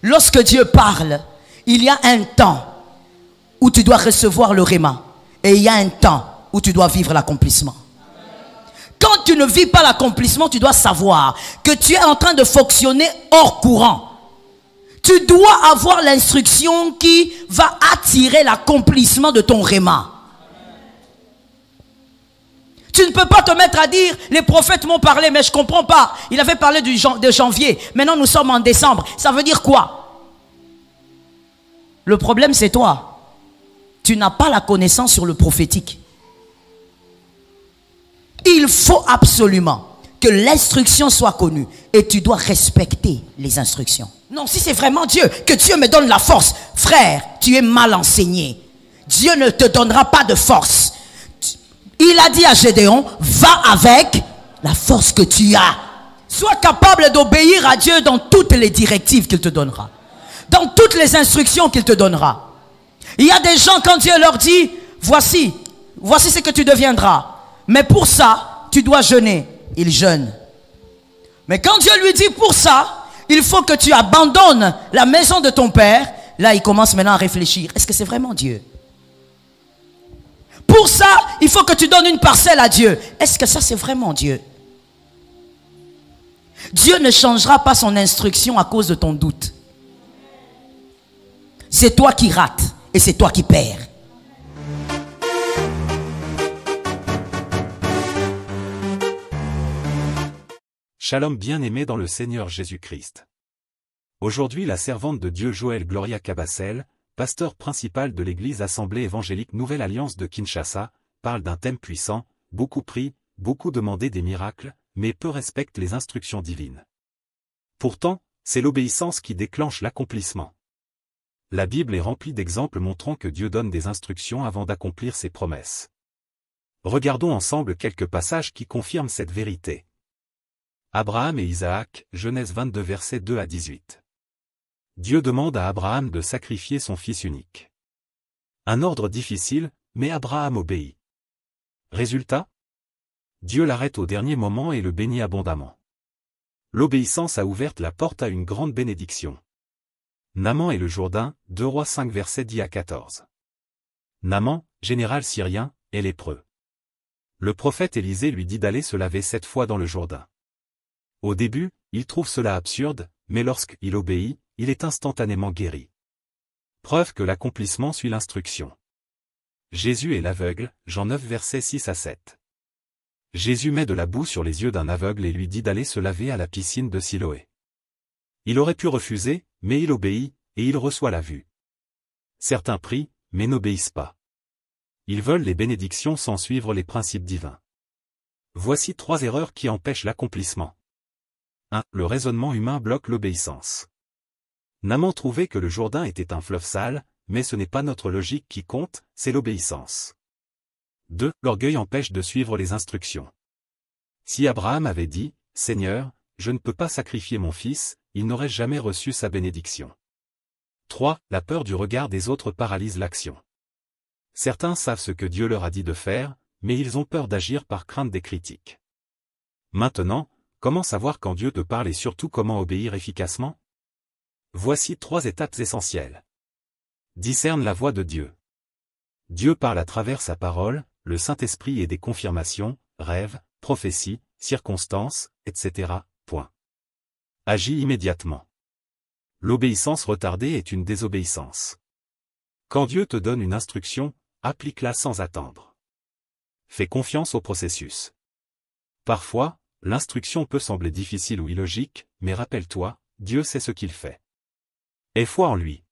Lorsque Dieu parle, il y a un temps où tu dois recevoir le réma. Et il y a un temps où tu dois vivre l'accomplissement. Quand tu ne vis pas l'accomplissement, tu dois savoir que tu es en train de fonctionner hors courant. Tu dois avoir l'instruction qui va attirer l'accomplissement de ton réma. Tu ne peux pas te mettre à dire, les prophètes m'ont parlé, mais je ne comprends pas. Il avait parlé de janvier. Maintenant, nous sommes en décembre. Ça veut dire quoi? Le problème, c'est toi. Tu n'as pas la connaissance sur le prophétique. Il faut absolument que l'instruction soit connue. Et tu dois respecter les instructions. Non, si c'est vraiment Dieu, que Dieu me donne la force. Frère, tu es mal enseigné. Dieu ne te donnera pas de force. Il a dit à Gédéon, va avec la force que tu as. Sois capable d'obéir à Dieu dans toutes les directives qu'il te donnera. Dans toutes les instructions qu'il te donnera. Il y a des gens, quand Dieu leur dit, voici ce que tu deviendras. Mais pour ça, tu dois jeûner. Ils jeûnent. Mais quand Dieu lui dit, pour ça, il faut que tu abandonnes la maison de ton père. Là, il commence maintenant à réfléchir. Est-ce que c'est vraiment Dieu? Pour ça, il faut que tu donnes une parcelle à Dieu. Est-ce que ça, c'est vraiment Dieu? Dieu ne changera pas son instruction à cause de ton doute. C'est toi qui rates et c'est toi qui perds. Shalom bien-aimé dans le Seigneur Jésus-Christ. Aujourd'hui, la servante de Dieu Joël Gloria Cabassel, pasteur principal de l'église Assemblée évangélique Nouvelle Alliance de Kinshasa, parle d'un thème puissant, beaucoup prient, beaucoup demandent des miracles, mais peu respectent les instructions divines. Pourtant, c'est l'obéissance qui déclenche l'accomplissement. La Bible est remplie d'exemples montrant que Dieu donne des instructions avant d'accomplir ses promesses. Regardons ensemble quelques passages qui confirment cette vérité. Abraham et Isaac, Genèse 22 versets 2 à 18. Dieu demande à Abraham de sacrifier son fils unique. Un ordre difficile, mais Abraham obéit. Résultat? Dieu l'arrête au dernier moment et le bénit abondamment. L'obéissance a ouvert la porte à une grande bénédiction. Naaman et le Jourdain, 2 Rois 5 versets 10 à 14. Naaman, général syrien, est lépreux. Le prophète Élisée lui dit d'aller se laver 7 fois dans le Jourdain. Au début, il trouve cela absurde, mais lorsqu'il obéit, il est instantanément guéri. Preuve que l'accomplissement suit l'instruction. Jésus est l'aveugle, Jean 9 versets 6 à 7. Jésus met de la boue sur les yeux d'un aveugle et lui dit d'aller se laver à la piscine de Siloé. Il aurait pu refuser, mais il obéit, et il reçoit la vue. Certains prient, mais n'obéissent pas. Ils veulent les bénédictions sans suivre les principes divins. Voici 3 erreurs qui empêchent l'accomplissement. 1. Le raisonnement humain bloque l'obéissance. Naaman trouvait que le Jourdain était un fleuve sale, mais ce n'est pas notre logique qui compte, c'est l'obéissance. 2. L'orgueil empêche de suivre les instructions. Si Abraham avait dit, « Seigneur, je ne peux pas sacrifier mon fils », il n'aurait jamais reçu sa bénédiction. 3. La peur du regard des autres paralyse l'action. Certains savent ce que Dieu leur a dit de faire, mais ils ont peur d'agir par crainte des critiques. Maintenant, comment savoir quand Dieu te parle et surtout comment obéir efficacement? Voici 3 étapes essentielles. Discerne la voix de Dieu. Dieu parle à travers sa parole, le Saint-Esprit et des confirmations, rêves, prophéties, circonstances, etc. Point. Agis immédiatement. L'obéissance retardée est une désobéissance. Quand Dieu te donne une instruction, applique-la sans attendre. Fais confiance au processus. Parfois, l'instruction peut sembler difficile ou illogique, mais rappelle-toi, Dieu sait ce qu'il fait. Aie foi en lui.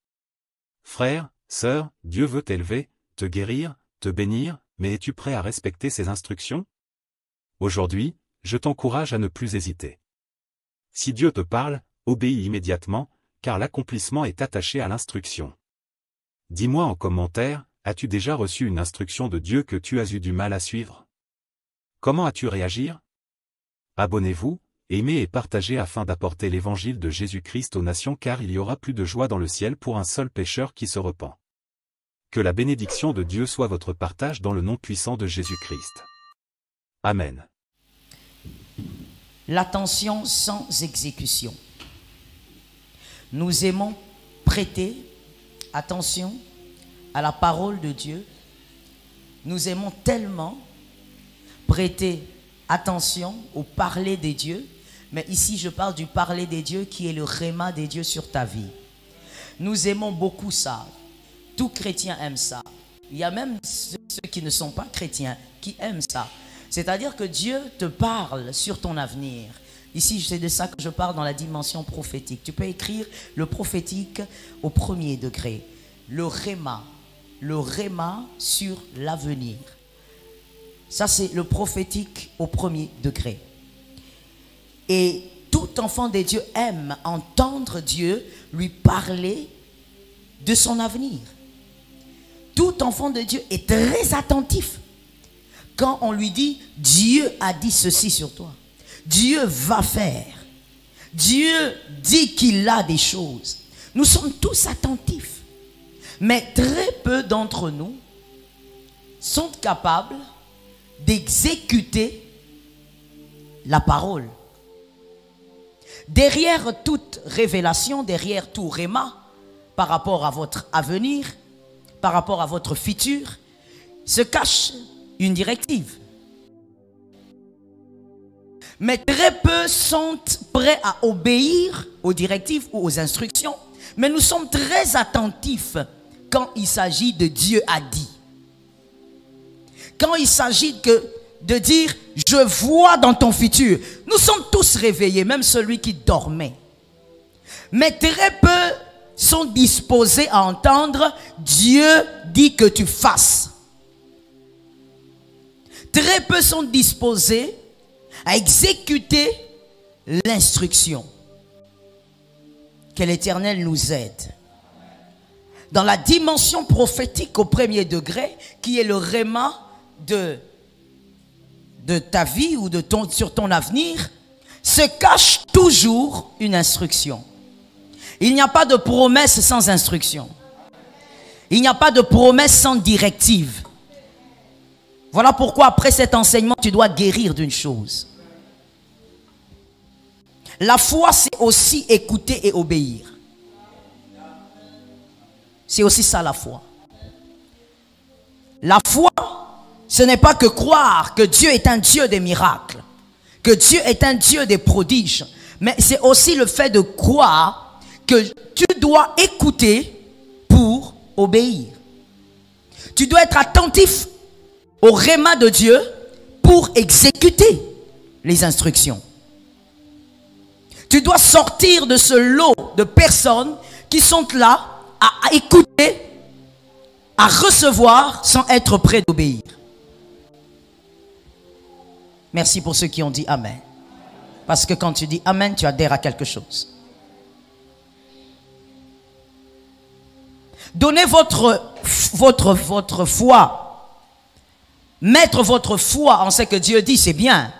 Frère, sœur, Dieu veut t'élever, te guérir, te bénir, mais es-tu prêt à respecter ses instructions? Aujourd'hui, je t'encourage à ne plus hésiter. Si Dieu te parle, obéis immédiatement, car l'accomplissement est attaché à l'instruction. Dis-moi en commentaire, as-tu déjà reçu une instruction de Dieu que tu as eu du mal à suivre? Comment as-tu réagi? Abonnez-vous, aimez et partagez afin d'apporter l'évangile de Jésus-Christ aux nations car il y aura plus de joie dans le ciel pour un seul pécheur qui se repent. Que la bénédiction de Dieu soit votre partage dans le nom puissant de Jésus-Christ. Amen. L'attention sans exécution. Nous aimons prêter attention à la parole de Dieu. Nous aimons tellement prêter attention au parler des dieux. Mais ici, je parle du parler des dieux qui est le réma des dieux sur ta vie. Nous aimons beaucoup ça. Tout chrétien aime ça. Il y a même ceux qui ne sont pas chrétiens qui aiment ça. C'est-à-dire que Dieu te parle sur ton avenir. Ici, c'est de ça que je parle dans la dimension prophétique. Tu peux écrire le prophétique au premier degré. Le réma sur l'avenir. Ça, c'est le prophétique au premier degré. Et tout enfant des dieux aime entendre Dieu lui parler de son avenir. Tout enfant de Dieu est très attentif quand on lui dit « Dieu a dit ceci sur toi ». Dieu va faire. Dieu dit qu'il a des choses. Nous sommes tous attentifs. Mais très peu d'entre nous sont capables d'exécuter la parole. Derrière toute révélation, derrière tout réma, par rapport à votre avenir, par rapport à votre futur, se cache une directive. Mais très peu sont prêts à obéir aux directives ou aux instructions. Mais nous sommes très attentifs quand il s'agit de Dieu a dit. Quand il s'agit de dire je vois dans ton futur. Nous sommes tous réveillés, même celui qui dormait. Mais très peu sont disposés à entendre Dieu dit que tu fasses. Très peu sont disposés à exécuter l'instruction. Que l'Éternel nous aide. Dans la dimension prophétique au premier degré, qui est le réma de ta vie ou sur ton avenir, se cache toujours une instruction. Il n'y a pas de promesse sans instruction. Il n'y a pas de promesse sans directive. Voilà pourquoi après cet enseignement, tu dois guérir d'une chose. La foi, c'est aussi écouter et obéir. C'est aussi ça la foi. La foi, ce n'est pas que croire que Dieu est un Dieu des miracles, que Dieu est un Dieu des prodiges, mais c'est aussi le fait de croire que tu dois écouter pour obéir. Tu dois être attentif au réma de Dieu pour exécuter les instructions. Tu dois sortir de ce lot de personnes qui sont là à écouter, à recevoir sans être prêts d'obéir. Merci pour ceux qui ont dit Amen. Parce que quand tu dis Amen, tu adhères à quelque chose. Donnez votre foi. Mettre votre foi en ce que Dieu dit, c'est bien.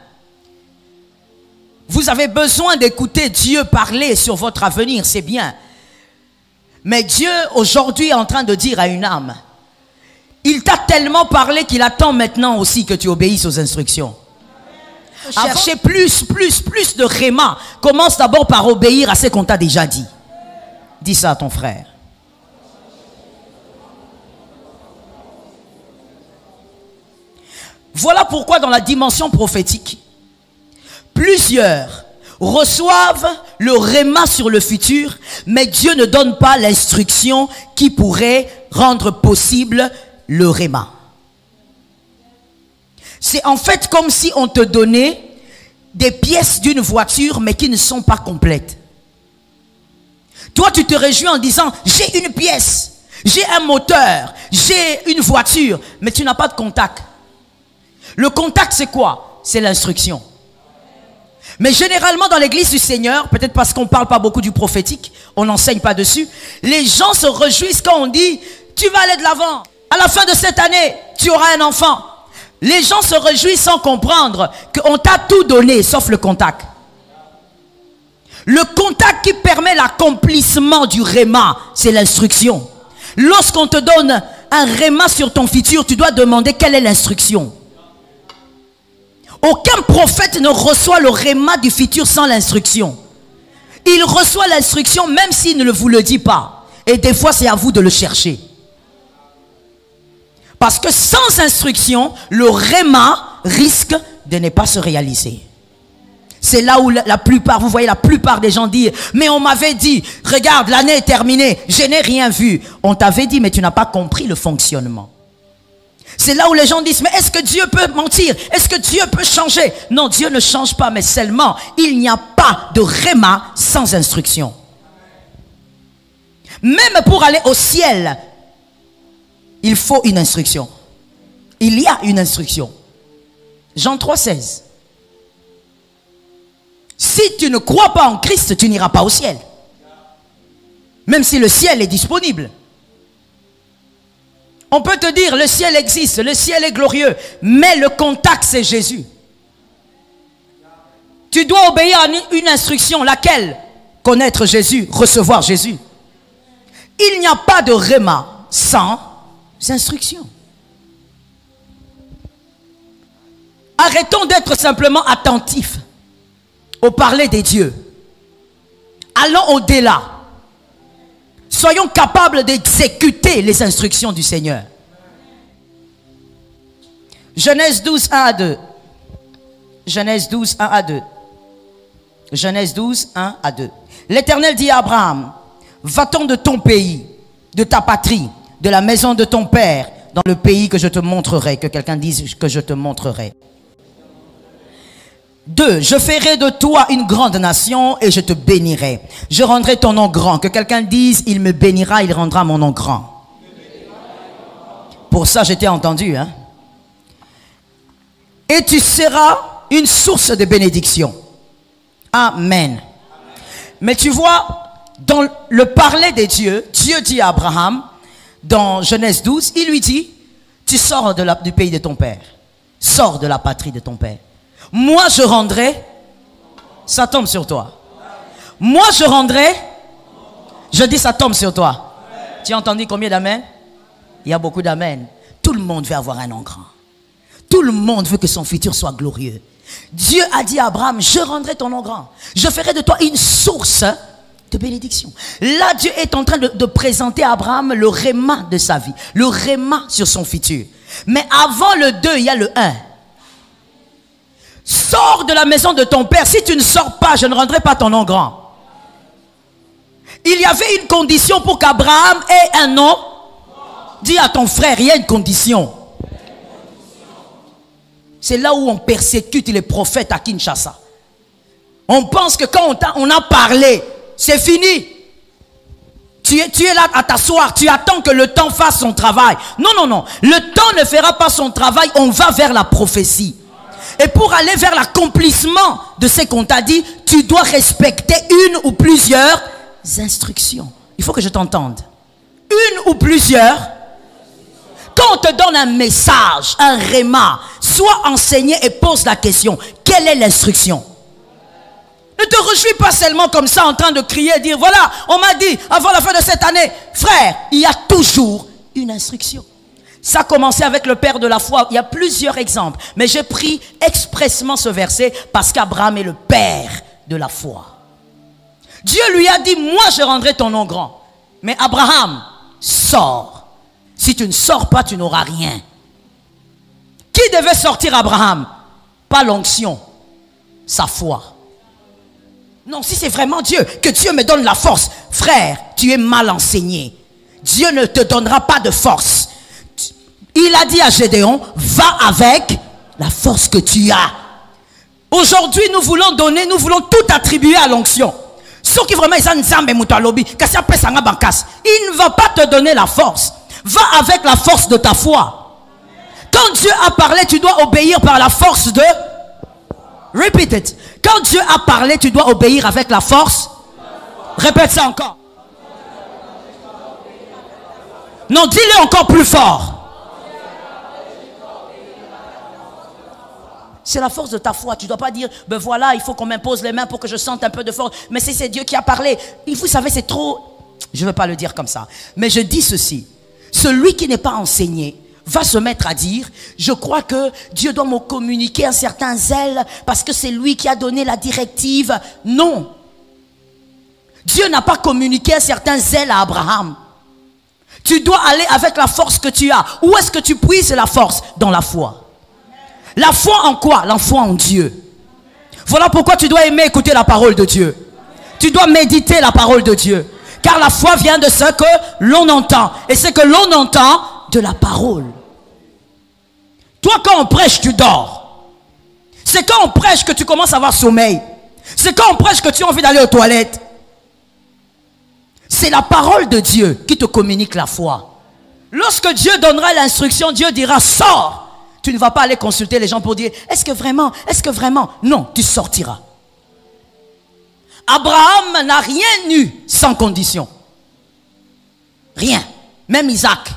Vous avez besoin d'écouter Dieu parler sur votre avenir, c'est bien. Mais Dieu, aujourd'hui, est en train de dire à une âme, il t'a tellement parlé qu'il attend maintenant aussi que tu obéisses aux instructions. Cherchez plus de réma. Commence d'abord par obéir à ce qu'on t'a déjà dit. Dis ça à ton frère. Voilà pourquoi dans la dimension prophétique, plusieurs reçoivent le réma sur le futur, mais Dieu ne donne pas l'instruction qui pourrait rendre possible le réma. C'est en fait comme si on te donnait des pièces d'une voiture, mais qui ne sont pas complètes. Toi, tu te réjouis en disant, j'ai une pièce, j'ai un moteur, j'ai une voiture, mais tu n'as pas de contact. Le contact, c'est quoi? C'est l'instruction. Mais généralement, dans l'église du Seigneur, peut-être parce qu'on ne parle pas beaucoup du prophétique, on n'enseigne pas dessus, les gens se réjouissent quand on dit, tu vas aller de l'avant. À la fin de cette année, tu auras un enfant. Les gens se réjouissent sans comprendre qu'on t'a tout donné, sauf le contact. Le contact qui permet l'accomplissement du réma, c'est l'instruction. Lorsqu'on te donne un réma sur ton futur, tu dois demander quelle est l'instruction. Aucun prophète ne reçoit le réma du futur sans l'instruction. Il reçoit l'instruction même s'il ne vous le dit pas. Et des fois, c'est à vous de le chercher. Parce que sans instruction, le réma risque de ne pas se réaliser. C'est là où la plupart, vous voyez, la plupart des gens disent, mais on m'avait dit, regarde, l'année est terminée, je n'ai rien vu. On t'avait dit, mais tu n'as pas compris le fonctionnement. C'est là où les gens disent, mais est-ce que Dieu peut mentir? Est-ce que Dieu peut changer? Non, Dieu ne change pas, mais seulement, il n'y a pas de réma sans instruction. Même pour aller au ciel, il faut une instruction. Il y a une instruction. Jean 3,16. Si tu ne crois pas en Christ, tu n'iras pas au ciel. Même si le ciel est disponible. On peut te dire, le ciel existe, le ciel est glorieux, mais le contact, c'est Jésus. Tu dois obéir à une instruction, laquelle? Connaître Jésus, recevoir Jésus. Il n'y a pas de réma sans instruction. Arrêtons d'être simplement attentifs au parler des dieux. Allons au-delà. Soyons capables d'exécuter les instructions du Seigneur. Genèse 12, 1 à 2. Genèse 12, 1 à 2. Genèse 12, 1 à 2. L'Éternel dit à Abraham, va-t'en de ton pays, de ta patrie, de la maison de ton père, dans le pays que je te montrerai. Que quelqu'un dise que je te montrerai. 2. Je ferai de toi une grande nation et je te bénirai. Je rendrai ton nom grand. Que quelqu'un dise, il me bénira, il rendra mon nom grand. Pour ça, j'étais entendu. Hein? Et tu seras une source de bénédiction. Amen. Mais tu vois, dans le parler des dieux, Dieu dit à Abraham, dans Genèse 12, il lui dit, tu sors du pays de ton père. Sors de la patrie de ton père. Moi, je rendrai, ça tombe sur toi. Moi, je rendrai, je dis ça tombe sur toi. Tu as entendu combien d'amen? Il y a beaucoup d'amen. Tout le monde veut avoir un nom grand. Tout le monde veut que son futur soit glorieux. Dieu a dit à Abraham, je rendrai ton nom grand. Je ferai de toi une source de bénédiction. Là, Dieu est en train de présenter à Abraham le réma de sa vie. Le réma sur son futur. Mais avant le 2, il y a le 1. Sors de la maison de ton père. Si tu ne sors pas, je ne rendrai pas ton nom grand. Il y avait une condition pour qu'Abraham ait un nom. Dis à ton frère, il y a une condition. C'est là où on persécute les prophètes à Kinshasa. On pense que quand on a parlé, c'est fini. Tu es là à t'asseoir, tu attends que le temps fasse son travail. Non, non, non. Le temps ne fera pas son travail, on va vers la prophétie. Et pour aller vers l'accomplissement de ce qu'on t'a dit, tu dois respecter une ou plusieurs instructions. Il faut que je t'entende. Une ou plusieurs. Quand on te donne un message, un réma, sois enseigné et pose la question. Quelle est l'instruction? Ne te réjouis pas seulement comme ça en train de crier et dire, voilà, on m'a dit avant la fin de cette année. Frère, il y a toujours une instruction. Ça a commencé avec le père de la foi. Il y a plusieurs exemples. Mais j'ai pris expressement ce verset parce qu'Abraham est le père de la foi. Dieu lui a dit, moi je rendrai ton nom grand. Mais Abraham, sors. Si tu ne sors pas, tu n'auras rien. Qui devait sortir Abraham? Pas l'onction, sa foi. Non, si c'est vraiment Dieu, que Dieu me donne la force. Frère, tu es mal enseigné. Dieu ne te donnera pas de force. Il a dit à Gédéon, va avec la force que tu as. Aujourd'hui, nous voulons donner, nous voulons tout attribuer à l'onction. Ceux qui vraiment, il ne va pas te donner la force. Va avec la force de ta foi. Quand Dieu a parlé, tu dois obéir par la force de... Repeat it. Quand Dieu a parlé, tu dois obéir avec la force. Répète ça encore. Non, dis-le encore plus fort. C'est la force de ta foi. Tu ne dois pas dire, ben voilà, il faut qu'on m'impose les mains pour que je sente un peu de force. Mais c'est Dieu qui a parlé. Et vous savez, c'est trop... Je ne veux pas le dire comme ça. Mais je dis ceci. Celui qui n'est pas enseigné va se mettre à dire, je crois que Dieu doit me communiquer un certain zèle parce que c'est lui qui a donné la directive. Non. Dieu n'a pas communiqué un certain zèle à Abraham. Tu dois aller avec la force que tu as. Où est-ce que tu puises la force? Dans la foi. La foi en quoi? La foi en Dieu. Voilà pourquoi tu dois aimer écouter la parole de Dieu. Tu dois méditer la parole de Dieu. Car la foi vient de ce que l'on entend. Et c'est que l'on entend de la parole. Toi, quand on prêche, tu dors. C'est quand on prêche que tu commences à avoir sommeil. C'est quand on prêche que tu as envie d'aller aux toilettes. C'est la parole de Dieu qui te communique la foi. Lorsque Dieu donnera l'instruction, Dieu dira, sors. Tu ne vas pas aller consulter les gens pour dire, est-ce que vraiment? Non, tu sortiras. Abraham n'a rien eu sans condition. Rien. Même Isaac.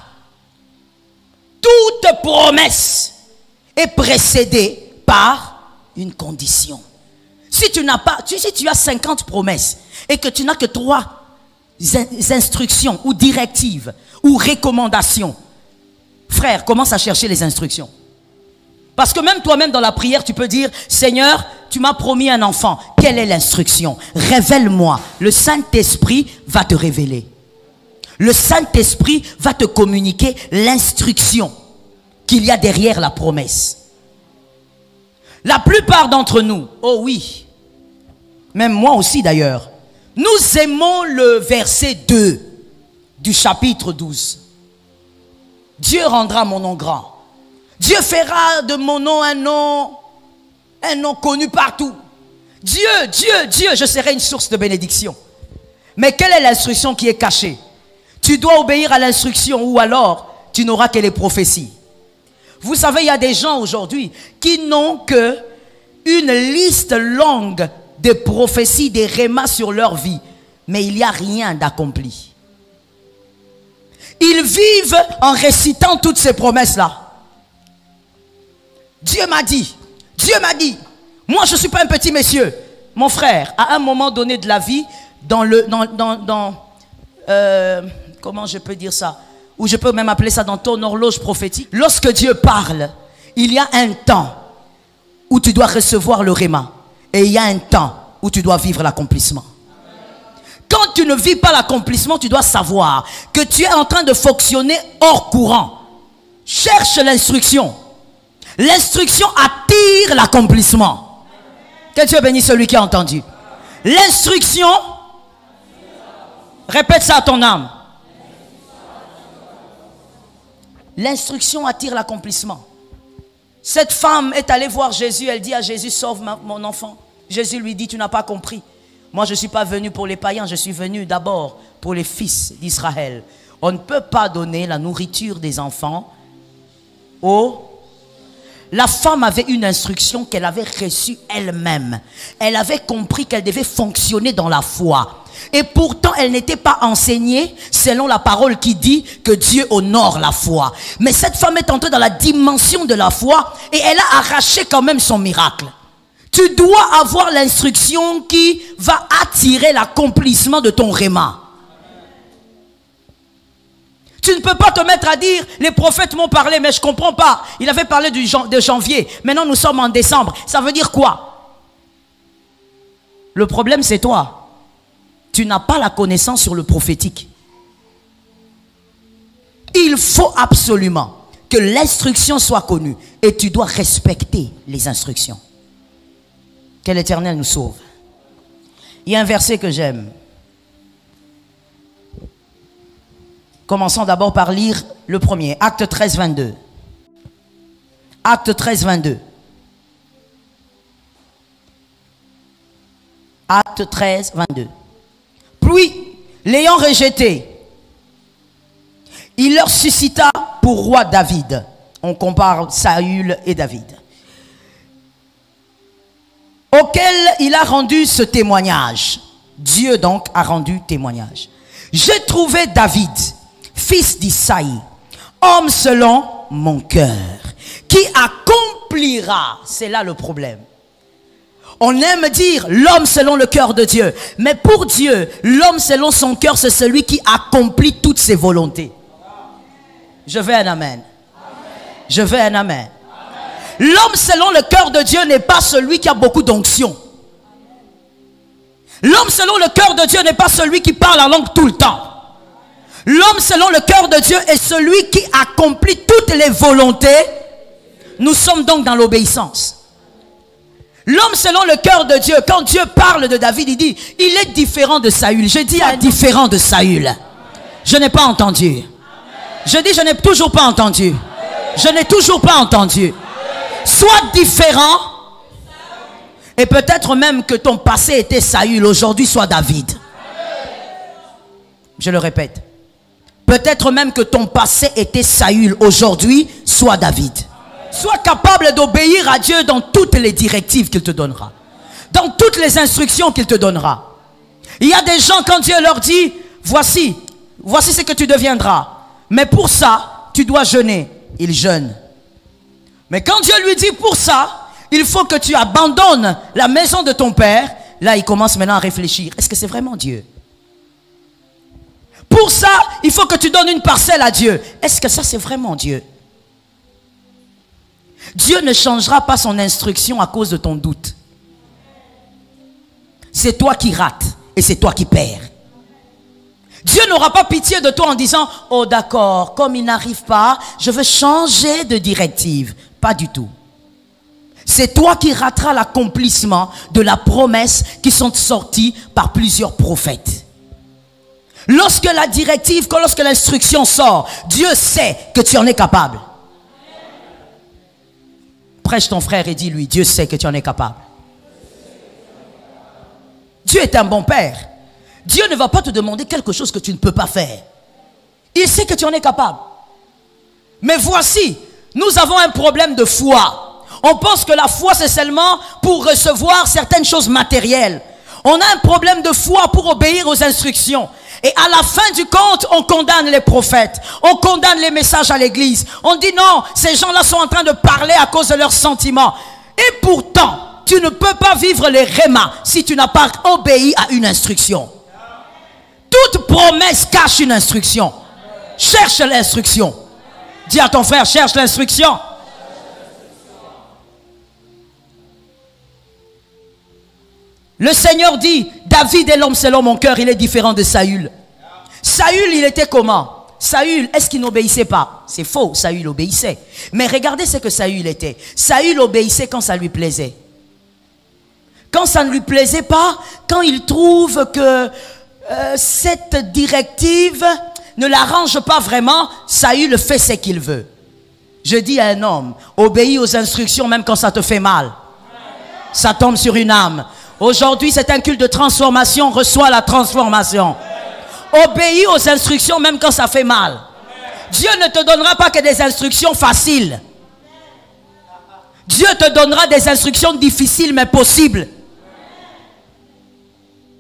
Toute promesse est précédée par une condition. Si tu n'as pas, si tu as 50 promesses et que tu n'as que 3 instructions ou directives ou recommandations, frère, commence à chercher les instructions. Parce que même toi-même dans la prière, tu peux dire, Seigneur, tu m'as promis un enfant. Quelle est l'instruction? Révèle-moi. Le Saint-Esprit va te révéler. Le Saint-Esprit va te communiquer l'instruction qu'il y a derrière la promesse. La plupart d'entre nous, oh oui, même moi aussi d'ailleurs, nous aimons le verset 2 du chapitre 12. Dieu rendra mon nom grand. Dieu fera de mon nom un nom connu partout. Dieu, je serai une source de bénédiction. Mais quelle est l'instruction qui est cachée? Tu dois obéir à l'instruction ou alors tu n'auras que les prophéties. Vous savez, il y a des gens aujourd'hui qui n'ont que une liste longue de prophéties, des rémas sur leur vie. Mais il n'y a rien d'accompli. Ils vivent en récitant toutes ces promesses-là. Dieu m'a dit, moi je ne suis pas un petit monsieur. Mon frère, à un moment donné de la vie, comment je peux dire ça? Ou je peux même appeler ça dans ton horloge prophétique. Lorsque Dieu parle, il y a un temps où tu dois recevoir le réma. Et il y a un temps où tu dois vivre l'accomplissement. Quand tu ne vis pas l'accomplissement, tu dois savoir que tu es en train de fonctionner hors courant. Cherche l'instruction. L'instruction attire l'accomplissement. Que Dieu bénisse celui qui a entendu. L'instruction, répète ça à ton âme. L'instruction attire l'accomplissement. Cette femme est allée voir Jésus, elle dit à Jésus, sauve mon enfant. Jésus lui dit, tu n'as pas compris. Moi je ne suis pas venu pour les païens, je suis venu d'abord pour les fils d'Israël. On ne peut pas donner la nourriture des enfants aux... La femme avait une instruction qu'elle avait reçue elle-même. Elle avait compris qu'elle devait fonctionner dans la foi. Et pourtant, elle n'était pas enseignée selon la parole qui dit que Dieu honore la foi. Mais cette femme est entrée dans la dimension de la foi et elle a arraché quand même son miracle. Tu dois avoir l'instruction qui va attirer l'accomplissement de ton réma. Tu ne peux pas te mettre à dire, les prophètes m'ont parlé, mais je ne comprends pas. Il avait parlé de janvier. Maintenant, nous sommes en décembre. Ça veut dire quoi? Le problème, c'est toi. Tu n'as pas la connaissance sur le prophétique. Il faut absolument que l'instruction soit connue. Et tu dois respecter les instructions. Que l'Éternel nous sauve. Il y a un verset que j'aime. Commençons d'abord par lire le premier. Acte 13, 22. Acte 13, 22. Acte 13, 22. Puis, l'ayant rejeté, il leur suscita pour roi David. On compare Saül et David. Auquel il a rendu ce témoignage. Dieu donc a rendu témoignage. J'ai trouvé David, fils d'Isaïe, homme selon mon cœur, qui accomplira, c'est là le problème. On aime dire l'homme selon le cœur de Dieu, mais pour Dieu, l'homme selon son cœur, c'est celui qui accomplit toutes ses volontés. Je veux un amen. Je veux un amen. L'homme selon le cœur de Dieu n'est pas celui qui a beaucoup d'onction. L'homme selon le cœur de Dieu n'est pas celui qui parle en langue tout le temps. L'homme selon le cœur de Dieu est celui qui accomplit toutes les volontés. Nous sommes donc dans l'obéissance. L'homme selon le cœur de Dieu, quand Dieu parle de David, il dit, il est différent de Saül. Je dis différent de Saül. Je n'ai pas entendu. Je dis, je n'ai toujours pas entendu. Je n'ai toujours pas entendu. Sois différent. Et peut-être même que ton passé était Saül, aujourd'hui soit David. Je le répète. Peut-être même que ton passé était Saül, aujourd'hui soit David. Sois capable d'obéir à Dieu dans toutes les directives qu'il te donnera. Dans toutes les instructions qu'il te donnera. Il y a des gens, quand Dieu leur dit, voici ce que tu deviendras. Mais pour ça, tu dois jeûner. Il jeûne. Mais quand Dieu lui dit, pour ça, il faut que tu abandonnes la maison de ton père. Là, il commence maintenant à réfléchir. Est-ce que c'est vraiment Dieu? Pour ça, il faut que tu donnes une parcelle à Dieu. Est-ce que ça, c'est vraiment Dieu? Dieu ne changera pas son instruction à cause de ton doute. C'est toi qui rates et c'est toi qui perds. Dieu n'aura pas pitié de toi en disant, oh d'accord, comme il n'arrive pas, je veux changer de directive. Pas du tout. C'est toi qui rateras l'accomplissement de la promesse qui sont sorties par plusieurs prophètes. Lorsque la directive, lorsque l'instruction sort, Dieu sait que tu en es capable. Prêche ton frère et dis-lui, Dieu sait que tu en es capable. Dieu est un bon père. Dieu ne va pas te demander quelque chose que tu ne peux pas faire. Il sait que tu en es capable. Mais voici, nous avons un problème de foi. On pense que la foi c'est seulement pour recevoir certaines choses matérielles. On a un problème de foi pour obéir aux instructions. Et à la fin du compte, on condamne les prophètes. On condamne les messages à l'église. On dit non, ces gens-là sont en train de parler à cause de leurs sentiments. Et pourtant, tu ne peux pas vivre les rémas si tu n'as pas obéi à une instruction. Toute promesse cache une instruction. Cherche l'instruction. Dis à ton frère, cherche l'instruction. Le Seigneur dit, David est l'homme selon mon cœur, il est différent de Saül. Saül, il était comment? Saül, est-ce qu'il n'obéissait pas? C'est faux, Saül obéissait. Mais regardez ce que Saül était. Saül obéissait quand ça lui plaisait. Quand ça ne lui plaisait pas, quand il trouve que cette directive ne l'arrange pas vraiment, Saül fait ce qu'il veut. Je dis à un homme, obéis aux instructions même quand ça te fait mal. Ça tombe sur une âme. Aujourd'hui, c'est un culte de transformation. Reçois la transformation. Obéis aux instructions même quand ça fait mal. Dieu ne te donnera pas que des instructions faciles. Dieu te donnera des instructions difficiles mais possibles.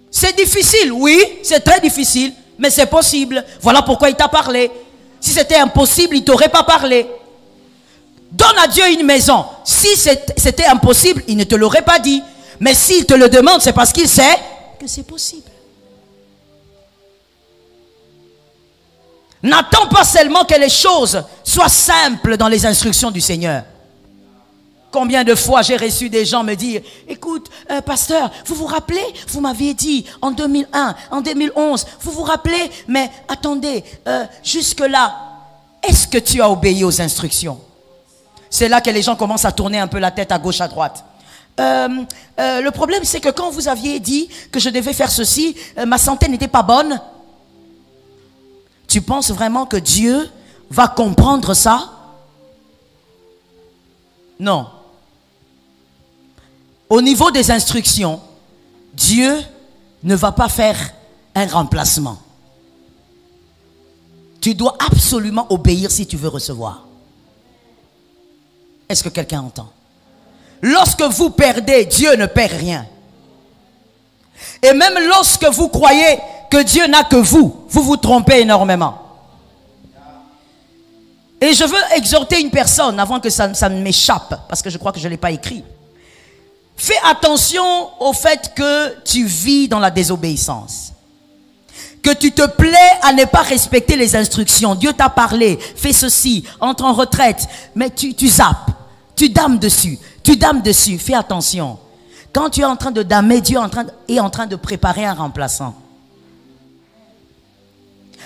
C'est difficile, oui, c'est très difficile, mais c'est possible. Voilà pourquoi il t'a parlé. Si c'était impossible, il ne t'aurait pas parlé. Donne à Dieu une maison. Si c'était impossible, il ne te l'aurait pas dit. Mais s'il te le demande, c'est parce qu'il sait que c'est possible. N'attends pas seulement que les choses soient simples dans les instructions du Seigneur. Combien de fois j'ai reçu des gens me dire, écoute, pasteur, vous vous rappelez, vous m'aviez dit en 2001, en 2011, vous vous rappelez, mais attendez, jusque-là, est-ce que tu as obéi aux instructions? C'est là que les gens commencent à tourner un peu la tête à gauche, à droite. Le problème, c'est que quand vous aviez dit que je devais faire ceci, ma santé n'était pas bonne. Tu penses vraiment que Dieu va comprendre ça? Non. Au niveau des instructions, Dieu ne va pas faire un remplacement. Tu dois absolument obéir si tu veux recevoir. Est-ce que quelqu'un entend? Lorsque vous perdez, Dieu ne perd rien. Et même lorsque vous croyez que Dieu n'a que vous, vous vous trompez énormément. Et je veux exhorter une personne avant que ça ne m'échappe, parce que je crois que je ne l'ai pas écrit. Fais attention au fait que tu vis dans la désobéissance. Que tu te plais à ne pas respecter les instructions. Dieu t'a parlé, fais ceci, entre en retraite, mais tu zappes, tu dames dessus. Tu dames dessus, fais attention. Quand tu es en train de damer, Dieu est en train de préparer un remplaçant.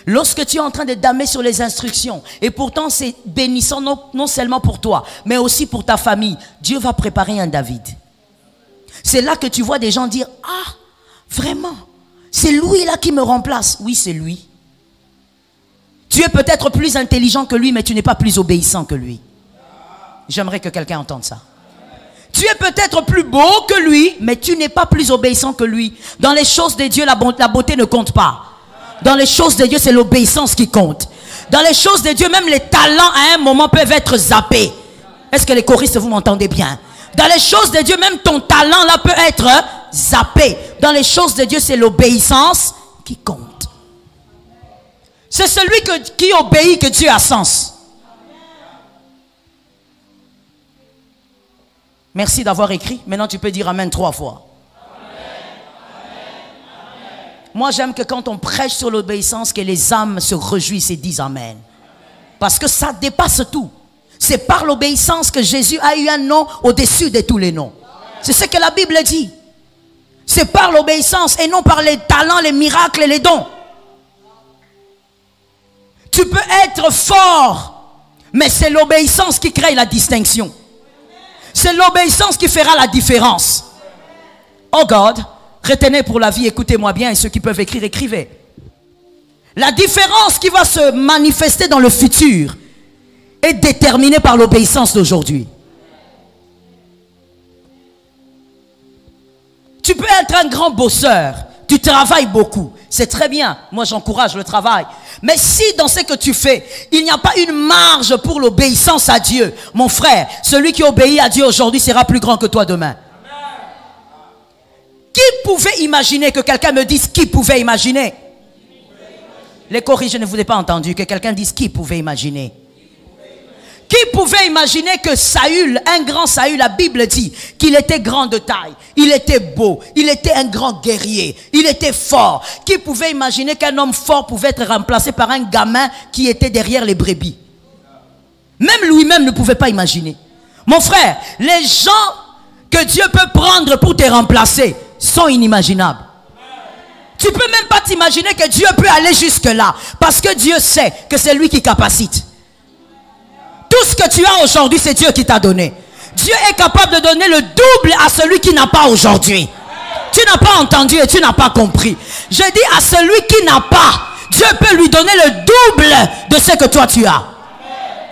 Lorsque tu es en train de damer sur les instructions, et pourtant c'est bénissant non seulement pour toi, mais aussi pour ta famille, Dieu va préparer un David. C'est là que tu vois des gens dire, ah, vraiment, c'est lui là qui me remplace. Oui, c'est lui. Tu es peut-être plus intelligent que lui, mais tu n'es pas plus obéissant que lui. J'aimerais que quelqu'un entende ça. Tu es peut-être plus beau que lui, mais tu n'es pas plus obéissant que lui. Dans les choses de Dieu, la beauté ne compte pas. Dans les choses de Dieu, c'est l'obéissance qui compte. Dans les choses de Dieu, même les talents à un moment peuvent être zappés. Est-ce que les choristes, vous m'entendez bien? Dans les choses de Dieu, même ton talent là peut être zappé. Dans les choses de Dieu, c'est l'obéissance qui compte. C'est celui qui obéit que Dieu a sens. Merci d'avoir écrit. Maintenant, tu peux dire Amen 3 fois. Moi, j'aime que quand on prêche sur l'obéissance, que les âmes se réjouissent et disent Amen. Parce que ça dépasse tout. C'est par l'obéissance que Jésus a eu un nom au-dessus de tous les noms. C'est ce que la Bible dit. C'est par l'obéissance et non par les talents, les miracles et les dons. Tu peux être fort, mais c'est l'obéissance qui crée la distinction. C'est l'obéissance qui fera la différence. Oh God, retenez pour la vie, écoutez-moi bien, et ceux qui peuvent écrire, écrivez. La différence qui va se manifester dans le futur est déterminée par l'obéissance d'aujourd'hui. Tu peux être un grand bosseur, tu travailles beaucoup, c'est très bien, moi j'encourage le travail. Mais si dans ce que tu fais, il n'y a pas une marge pour l'obéissance à Dieu, mon frère, celui qui obéit à Dieu aujourd'hui sera plus grand que toi demain. Qui pouvait imaginer que quelqu'un me dise qui pouvait imaginer? Les corriges, je ne vous ai pas entendu que quelqu'un dise qui pouvait imaginer. Qui pouvait imaginer que Saül, un grand Saül, la Bible dit qu'il était grand de taille, il était beau, il était un grand guerrier, il était fort. Qui pouvait imaginer qu'un homme fort pouvait être remplacé par un gamin qui était derrière les brebis? Même lui-même ne pouvait pas imaginer. Mon frère, les gens que Dieu peut prendre pour te remplacer sont inimaginables. Tu ne peux même pas t'imaginer que Dieu peut aller jusque là, parce que Dieu sait que c'est lui qui capacite. Tout ce que tu as aujourd'hui, c'est Dieu qui t'a donné. Dieu est capable de donner le double à celui qui n'a pas aujourd'hui. Tu n'as pas entendu et tu n'as pas compris. Je dis à celui qui n'a pas, Dieu peut lui donner le double de ce que toi tu as.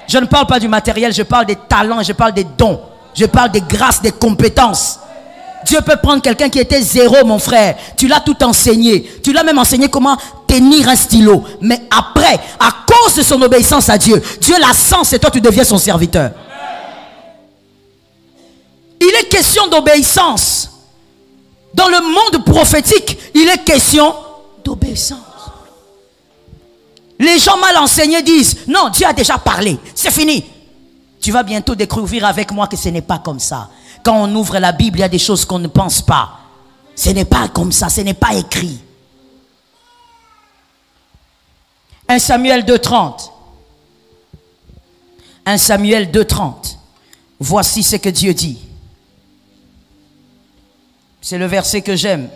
Je ne parle pas du matériel, je parle des talents, je parle des dons. Je parle des grâces, des compétences. Dieu peut prendre quelqu'un qui était zéro, mon frère. Tu l'as tout enseigné. Tu l'as même enseigné comment tenir un stylo. Mais après, à cause de son obéissance à Dieu, Dieu la sens et toi tu deviens son serviteur. Il est question d'obéissance. Dans le monde prophétique, il est question d'obéissance. Les gens mal enseignés disent, non, Dieu a déjà parlé. C'est fini. Tu vas bientôt découvrir avec moi que ce n'est pas comme ça. Quand on ouvre la Bible, il y a des choses qu'on ne pense pas. Ce n'est pas comme ça, ce n'est pas écrit. 1 Samuel 2:30. 1 Samuel 2:30. Voici ce que Dieu dit. C'est le verset que j'aime.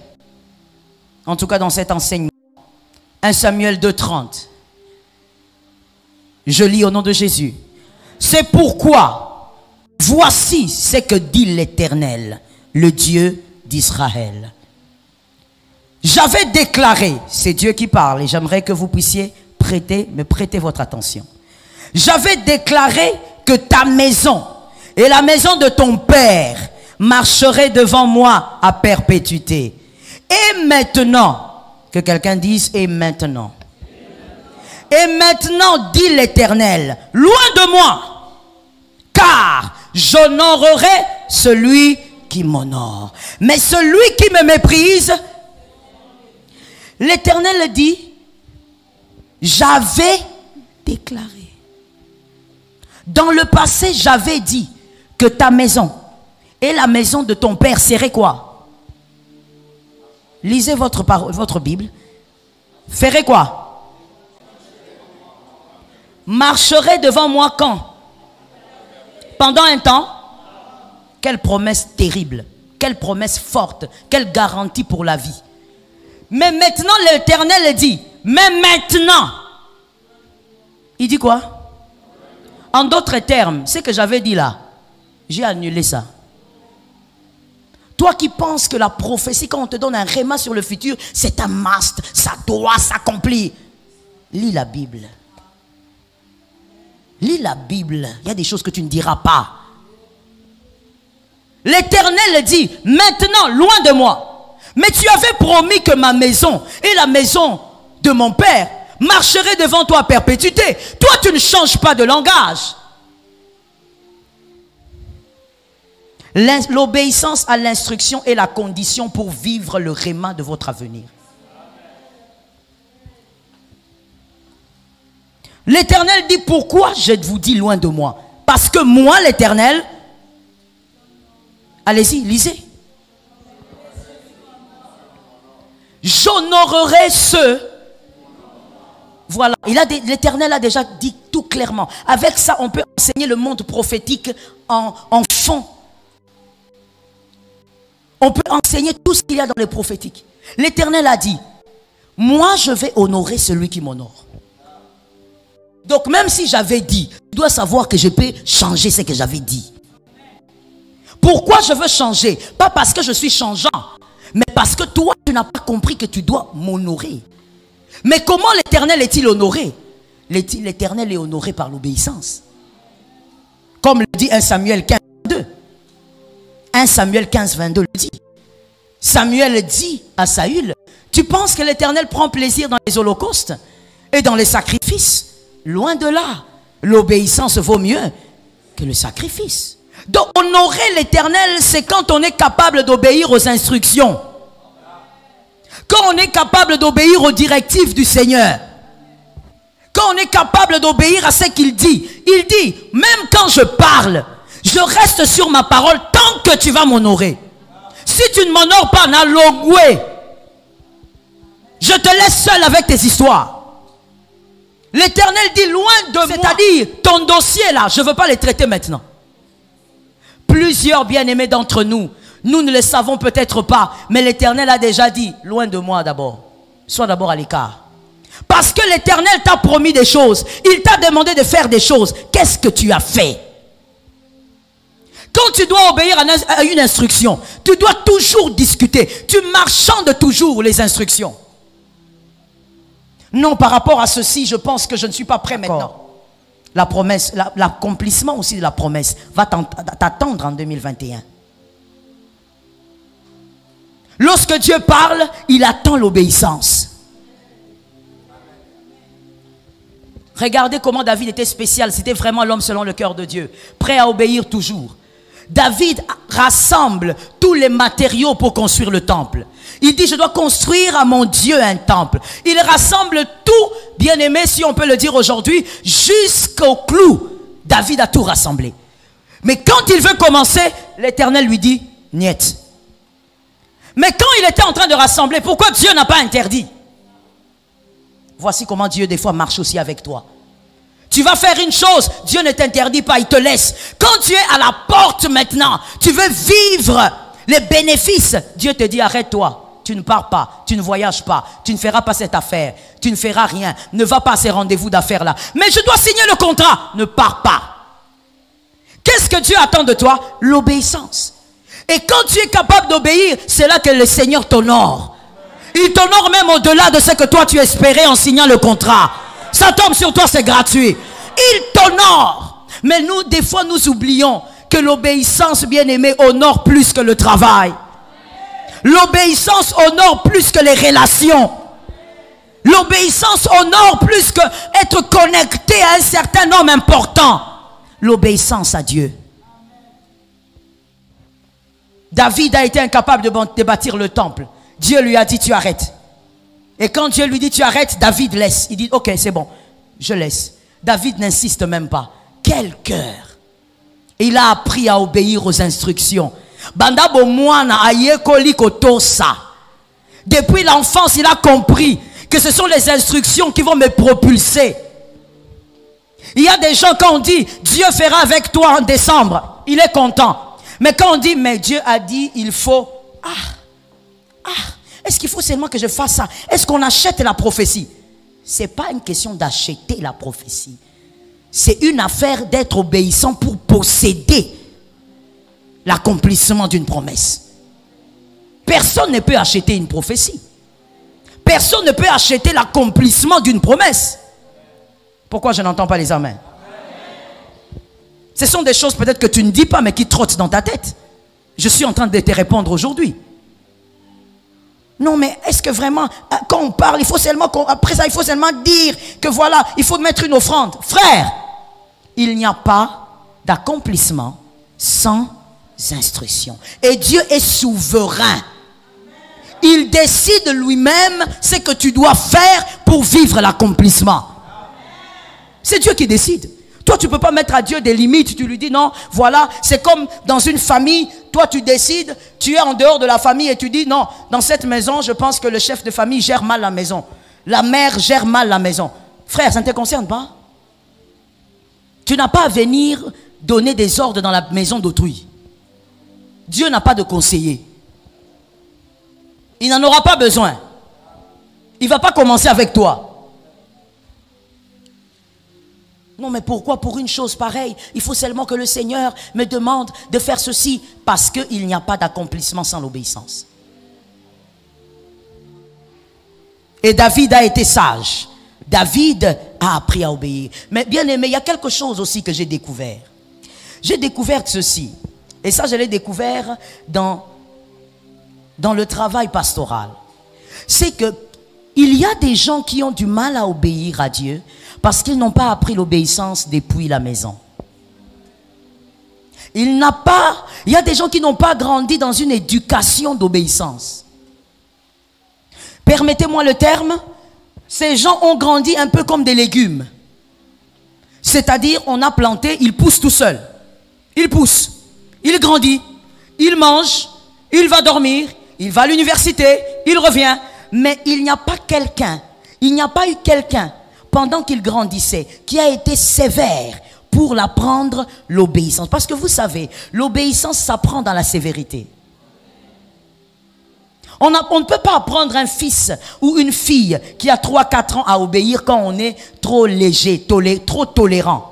En tout cas dans cet enseignement. 1 Samuel 2:30. Je lis au nom de Jésus. C'est pourquoi, voici ce que dit l'Éternel, le Dieu d'Israël. J'avais déclaré, c'est Dieu qui parle et j'aimerais que vous puissiez me prêter votre attention. J'avais déclaré que ta maison et la maison de ton père marcheraient devant moi à perpétuité. Et maintenant, que quelqu'un dise et maintenant. Et maintenant, dit l'Éternel, loin de moi, car j'honorerai celui qui m'honore. Mais celui qui me méprise, l'Éternel dit, j'avais déclaré. Dans le passé, j'avais dit que ta maison et la maison de ton père seraient quoi? Lisez votre Bible. Ferait quoi? Marcherait devant moi quand? Pendant un temps? Quelle promesse terrible. Quelle promesse forte, quelle garantie pour la vie. Mais maintenant, l'Éternel dit, mais maintenant. Il dit quoi? En d'autres termes, ce que j'avais dit là, j'ai annulé ça. Toi qui penses que la prophétie, quand on te donne un réma sur le futur, c'est un must, ça doit s'accomplir. Lis la Bible. Lis la Bible. Il y a des choses que tu ne diras pas. L'Éternel dit, maintenant, loin de moi. Mais tu avais promis que ma maison et la maison de mon père marcheraient devant toi à perpétuité. Toi, tu ne changes pas de langage. L'obéissance à l'instruction est la condition pour vivre le réma de votre avenir. L'Éternel dit, pourquoi je vous dis loin de moi? Parce que moi, l'Éternel, allez-y, lisez. J'honorerai ceux. Voilà, l'Éternel a déjà dit tout clairement. Avec ça, on peut enseigner le monde prophétique en fond. On peut enseigner tout ce qu'il y a dans les prophétiques. L'Éternel a dit, moi je vais honorer celui qui m'honore. Donc même si j'avais dit, tu dois savoir que je peux changer ce que j'avais dit. Pourquoi je veux changer? Pas parce que je suis changeant, mais parce que toi tu n'as pas compris que tu dois m'honorer. Mais comment l'Éternel est-il honoré? L'Éternel est honoré par l'obéissance. Comme le dit 1 Samuel 15, 22. 1 Samuel 15, 22 le dit. Samuel dit à Saül, tu penses que l'Éternel prend plaisir dans les holocaustes et dans les sacrifices? Loin de là. L'obéissance vaut mieux que le sacrifice. Donc honorer l'Éternel, c'est quand on est capable d'obéir aux instructions. Quand on est capable d'obéir aux directives du Seigneur. Quand on est capable d'obéir à ce qu'il dit. Il dit, même quand je parle, je reste sur ma parole tant que tu vas m'honorer. Si tu ne m'honores pas, n'alogoué, je te laisse seul avec tes histoires. L'Éternel dit loin de moi. C'est-à-dire, ton dossier là, je ne veux pas les traiter maintenant. Plusieurs bien-aimés d'entre nous, nous ne le savons peut-être pas, mais l'Éternel a déjà dit, loin de moi d'abord. Sois d'abord à l'écart. Parce que l'Éternel t'a promis des choses. Il t'a demandé de faire des choses. Qu'est-ce que tu as fait? Quand tu dois obéir à une instruction, tu dois toujours discuter. Tu marchandes toujours les instructions. Non, par rapport à ceci, je pense que je ne suis pas prêt maintenant. La promesse, l'accomplissement aussi de la promesse va t'attendre en 2021. Lorsque Dieu parle, il attend l'obéissance. Regardez comment David était spécial. C'était vraiment l'homme selon le cœur de Dieu. Prêt à obéir toujours. David rassemble tous les matériaux pour construire le temple. Il dit, je dois construire à mon Dieu un temple. Il rassemble tout, bien aimé, si on peut le dire aujourd'hui, jusqu'au clou. David a tout rassemblé. Mais quand il veut commencer, l'Éternel lui dit, niet. Mais quand il était en train de rassembler, pourquoi Dieu n'a pas interdit? Voici comment Dieu des fois marche aussi avec toi. Tu vas faire une chose, Dieu ne t'interdit pas, il te laisse. Quand tu es à la porte maintenant, tu veux vivre les bénéfices, Dieu te dit arrête-toi. Tu ne pars pas, tu ne voyages pas, tu ne feras pas cette affaire, tu ne feras rien, ne va pas à ces rendez-vous d'affaires là. Mais je dois signer le contrat, ne pars pas. Qu'est-ce que Dieu attend de toi? L'obéissance. Et quand tu es capable d'obéir, c'est là que le Seigneur t'honore. Il t'honore même au-delà de ce que toi tu espérais en signant le contrat. Ça tombe sur toi, c'est gratuit. Il t'honore. Mais nous, des fois, nous oublions que l'obéissance, bien-aimée, honore plus que le travail. L'obéissance honore plus que les relations. L'obéissance honore plus que être connecté à un certain homme important. L'obéissance à Dieu. David a été incapable de bâtir le temple. Dieu lui a dit, tu arrêtes. Et quand Dieu lui dit, tu arrêtes, David laisse. Il dit, ok, c'est bon, je laisse. David n'insiste même pas. Quel cœur! Il a appris à obéir aux instructions. Depuis l'enfance, il a compris que ce sont les instructions qui vont me propulser. Il y a des gens, quand on dit Dieu fera avec toi en décembre, il est content. Mais quand on dit, mais Dieu a dit, il faut... est-ce qu'il faut seulement que je fasse ça? Est-ce qu'on achète la prophétie? Ce n'est pas une question d'acheter la prophétie. C'est une affaire d'être obéissant pour posséder l'accomplissement d'une promesse. Personne ne peut acheter une prophétie. Personne ne peut acheter l'accomplissement d'une promesse. Pourquoi je n'entends pas les amens? Ce sont des choses peut-être que tu ne dis pas mais qui trottent dans ta tête. Je suis en train de te répondre aujourd'hui. Non, mais est-ce que vraiment, quand on parle, il faut seulement, après ça, il faut seulement dire que voilà, il faut mettre une offrande. Frère, il n'y a pas d'accomplissement sans instruction. Et Dieu est souverain. Il décide lui-même ce que tu dois faire pour vivre l'accomplissement. C'est Dieu qui décide. Toi, tu ne peux pas mettre à Dieu des limites. Tu lui dis non, voilà, c'est comme dans une famille. Toi, tu décides, tu es en dehors de la famille et tu dis non, dans cette maison, je pense que le chef de famille gère mal la maison. La mère gère mal la maison. Frère, ça ne te concerne pas. Tu n'as pas à venir donner des ordres dans la maison d'autrui. Dieu n'a pas de conseiller. Il n'en aura pas besoin. Il ne va pas commencer avec toi. Non, mais pourquoi pour une chose pareille? Il faut seulement que le Seigneur me demande de faire ceci. Parce qu'il n'y a pas d'accomplissement sans l'obéissance. Et David a été sage. David a appris à obéir. Mais bien aimé, il y a quelque chose aussi que j'ai découvert. J'ai découvert ceci. Et ça, je l'ai découvert dans le travail pastoral. C'est que il y a des gens qui ont du mal à obéir à Dieu parce qu'ils n'ont pas appris l'obéissance depuis la maison. Il y a des gens qui n'ont pas grandi dans une éducation d'obéissance. Permettez-moi le terme, ces gens ont grandi un peu comme des légumes. C'est-à-dire, on a planté, ils poussent tout seuls. Il pousse, il grandit, il mange, il va dormir, il va à l'université, il revient. Mais il n'y a pas quelqu'un, il n'y a pas eu quelqu'un pendant qu'il grandissait qui a été sévère pour l'apprendre l'obéissance. Parce que vous savez, l'obéissance s'apprend dans la sévérité. On ne peut pas apprendre un fils ou une fille qui a 3-4 ans à obéir quand on est trop léger, trop tolérant.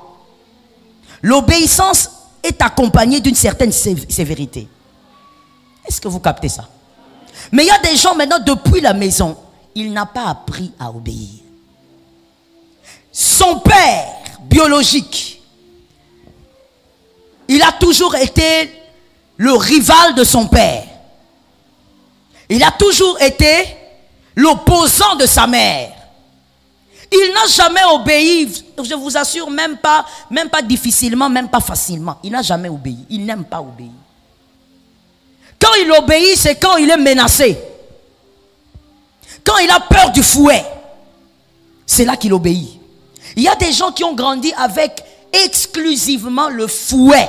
L'obéissance est accompagnée d'une certaine sévérité. Est-ce que vous captez ça? Mais il y a des gens maintenant, depuis la maison, il n'a pas appris à obéir. Son père biologique, il a toujours été le rival de son père. Il a toujours été l'opposant de sa mère. Il n'a jamais obéi, je vous assure, même pas difficilement, même pas facilement. Il n'a jamais obéi, il n'aime pas obéir. Quand il obéit, c'est quand il est menacé. Quand il a peur du fouet, c'est là qu'il obéit. Il y a des gens qui ont grandi avec exclusivement le fouet.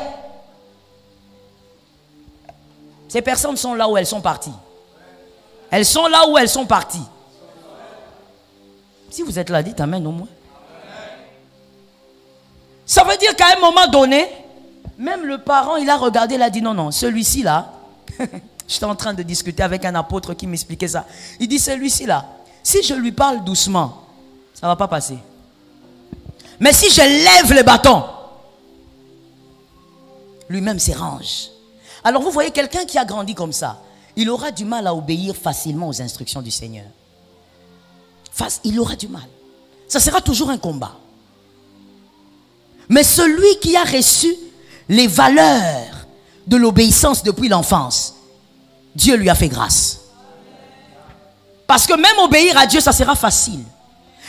Ces personnes sont là où elles sont parties. Elles sont là où elles sont parties. Si vous êtes là, dites amen au moins. Ça veut dire qu'à un moment donné, même le parent, il a regardé, il a dit non, non, celui-ci là, j'étais en train de discuter avec un apôtre qui m'expliquait ça. Il dit celui-ci là, si je lui parle doucement, ça ne va pas passer. Mais si je lève le bâton, lui-même s'arrange. Alors vous voyez quelqu'un qui a grandi comme ça, il aura du mal à obéir facilement aux instructions du Seigneur. Il aura du mal. Ça sera toujours un combat. Mais celui qui a reçu les valeurs de l'obéissance depuis l'enfance, Dieu lui a fait grâce. Parce que même obéir à Dieu, ça sera facile.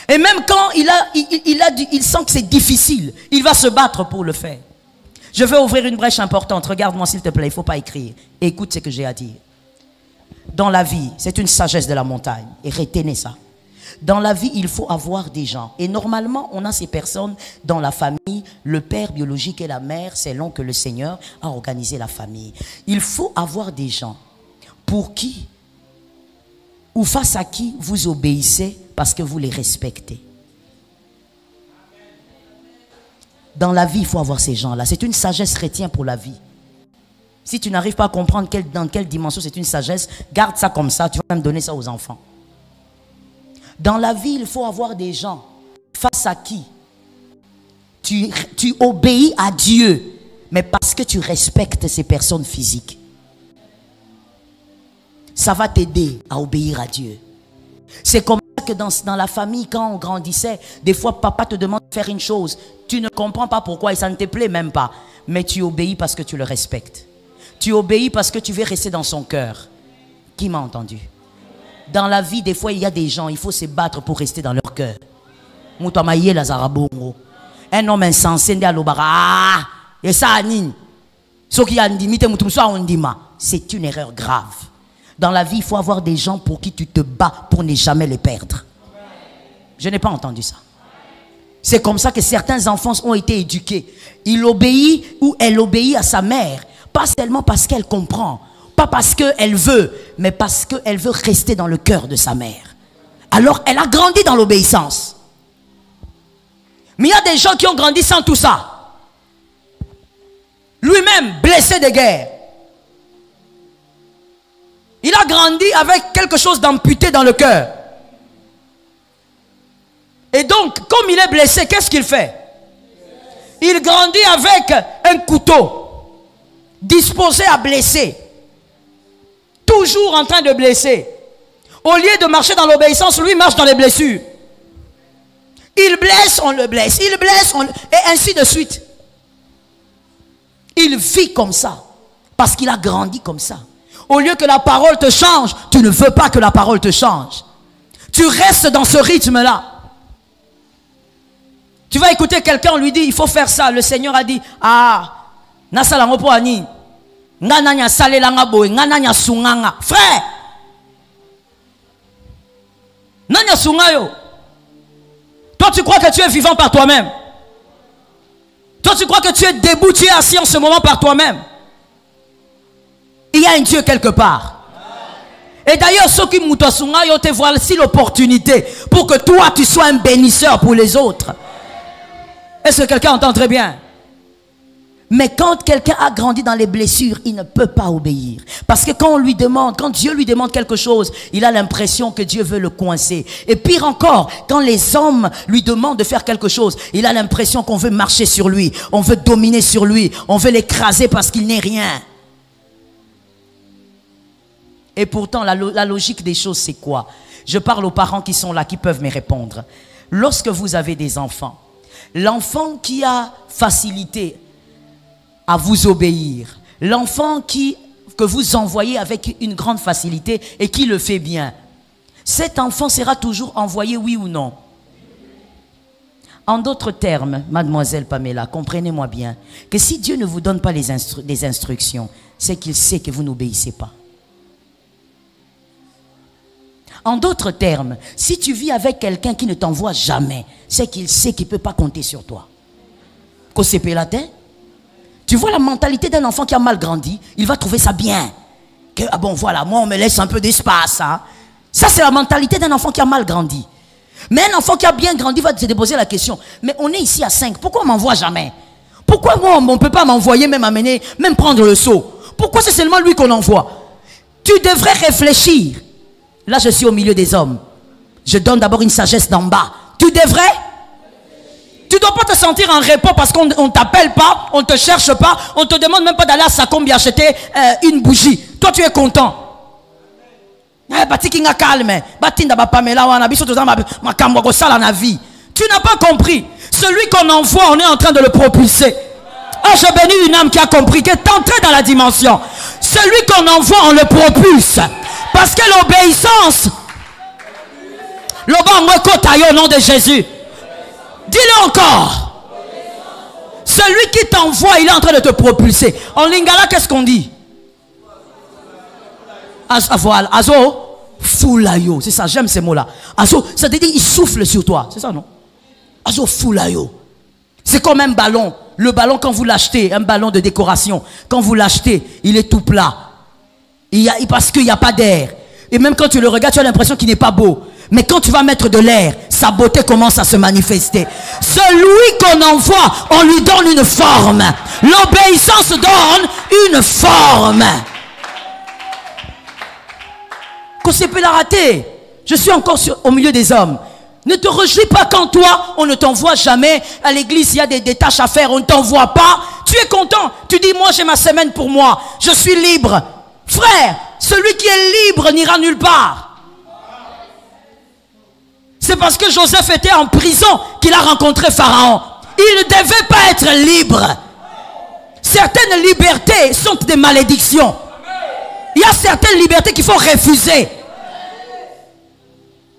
Et même quand il sent que c'est difficile, il va se battre pour le faire. Je vais ouvrir une brèche importante. Regarde-moi s'il te plaît, il ne faut pas écrire. Et écoute ce que j'ai à dire. Dans la vie, c'est une sagesse de la montagne. Et retenez ça. Dans la vie, il faut avoir des gens. Et normalement, on a ces personnes dans la famille. Le père biologique et la mère, selon que le Seigneur a organisé la famille. Il faut avoir des gens pour qui, ou face à qui vous obéissez parce que vous les respectez. Dans la vie, il faut avoir ces gens-là. C'est une sagesse chrétienne pour la vie. Si tu n'arrives pas à comprendre dans quelle dimension c'est une sagesse, garde ça comme ça, tu vas même donner ça aux enfants. Dans la vie, il faut avoir des gens face à qui tu obéis à Dieu, mais parce que tu respectes ces personnes physiques. Ça va t'aider à obéir à Dieu. C'est comme ça que dans la famille, quand on grandissait, des fois papa te demande de faire une chose, tu ne comprends pas pourquoi et ça ne te plaît même pas, mais tu obéis parce que tu le respectes. Tu obéis parce que tu veux rester dans son cœur. Qui m'a entendu? Dans la vie, des fois, il y a des gens, il faut se battre pour rester dans leur cœur. Un homme insensé, c'est une erreur grave. Dans la vie, il faut avoir des gens pour qui tu te bats pour ne jamais les perdre. Je n'ai pas entendu ça. C'est comme ça que certains enfants ont été éduqués. Il obéit ou elle obéit à sa mère. Pas seulement parce qu'elle comprend, pas parce qu'elle veut, mais parce qu'elle veut rester dans le cœur de sa mère. Alors, elle a grandi dans l'obéissance. Mais il y a des gens qui ont grandi sans tout ça. Lui-même, blessé de guerre. Il a grandi avec quelque chose d'amputé dans le cœur. Et donc, comme il est blessé, qu'est-ce qu'il fait? Il grandit avec un couteau. Disposé à blesser. Toujours en train de blesser. Au lieu de marcher dans l'obéissance, lui marche dans les blessures. Il blesse, on le blesse. Il blesse, et ainsi de suite. Il vit comme ça. Parce qu'il a grandi comme ça. Au lieu que la parole te change, tu ne veux pas que la parole te change. Tu restes dans ce rythme-là. Tu vas écouter quelqu'un, on lui dit, il faut faire ça. Le Seigneur a dit, ah, frère, toi tu crois que tu es vivant par toi-même. Toi tu crois que tu es debout, tu es assis en ce moment par toi-même. Il y a un Dieu quelque part. Et d'ailleurs, ceux qui te voici l'opportunité pour que toi tu sois un bénisseur pour les autres. Est-ce que quelqu'un entend très bien? Mais quand quelqu'un a grandi dans les blessures, il ne peut pas obéir. Parce que quand on lui demande, quand Dieu lui demande quelque chose, il a l'impression que Dieu veut le coincer. Et pire encore, quand les hommes lui demandent de faire quelque chose, il a l'impression qu'on veut marcher sur lui, on veut dominer sur lui, on veut l'écraser parce qu'il n'est rien. Et pourtant, la logique des choses, c'est quoi? Je parle aux parents qui sont là, qui peuvent me répondre. Lorsque vous avez des enfants, l'enfant qui a facilité à vous obéir, l'enfant que vous envoyez avec une grande facilité et qui le fait bien, cet enfant sera toujours envoyé, oui ou non? En d'autres termes, mademoiselle Pamela, comprenez-moi bien, que si Dieu ne vous donne pas les instructions, c'est qu'il sait que vous n'obéissez pas. En d'autres termes, si tu vis avec quelqu'un qui ne t'envoie jamais, c'est qu'il sait qu'il ne peut pas compter sur toi. Tu vois la mentalité d'un enfant qui a mal grandi, il va trouver ça bien. Que, ah bon, voilà, moi on me laisse un peu d'espace. Hein. Ça c'est la mentalité d'un enfant qui a mal grandi. Mais un enfant qui a bien grandi va te déposer la question, mais on est ici à 5, pourquoi on ne m'envoie jamais? Pourquoi moi on ne peut pas m'envoyer, même amener, même prendre le seau? Pourquoi c'est seulement lui qu'on envoie? Tu devrais réfléchir. Là je suis au milieu des hommes. Je donne d'abord une sagesse d'en bas. Tu devrais. Tu ne dois pas te sentir en repos parce qu'on ne t'appelle pas, on ne te cherche pas, on ne te demande même pas d'aller à Sacombi acheter une bougie. Toi, tu es content. Tu n'as pas compris. Celui qu'on envoie, on est en train de le propulser. Ah, je bénis une âme qui a compris, qui est entrée dans la dimension. Celui qu'on envoie, on le propulse. Parce que l'obéissance, au nom de Jésus. Dis-le encore. Celui qui t'envoie, il est en train de te propulser. En lingala, qu'est-ce qu'on dit? Voilà. Azo, foulayo. C'est ça, j'aime ces mots-là. Azo, ça veut dire il souffle sur toi. C'est ça, non? Azo, foulayo. C'est comme un ballon. Le ballon, quand vous l'achetez, un ballon de décoration, quand vous l'achetez, il est tout plat. Parce qu'il n'y a pas d'air. Et même quand tu le regardes, tu as l'impression qu'il n'est pas beau. Mais quand tu vas mettre de l'air, sa beauté commence à se manifester. Celui qu'on envoie, on lui donne une forme. L'obéissance donne une forme. Qu'on s'est la rater. Je suis encore au milieu des hommes. Ne te réjouis pas quand toi, on ne t'envoie jamais à l'église, il y a des tâches à faire, on ne t'envoie pas. Tu es content. Tu dis, moi j'ai ma semaine pour moi. Je suis libre. Frère, celui qui est libre n'ira nulle part. C'est parce que Joseph était en prison qu'il a rencontré Pharaon. Il ne devait pas être libre. Certaines libertés sont des malédictions. Il y a certaines libertés qu'il faut refuser.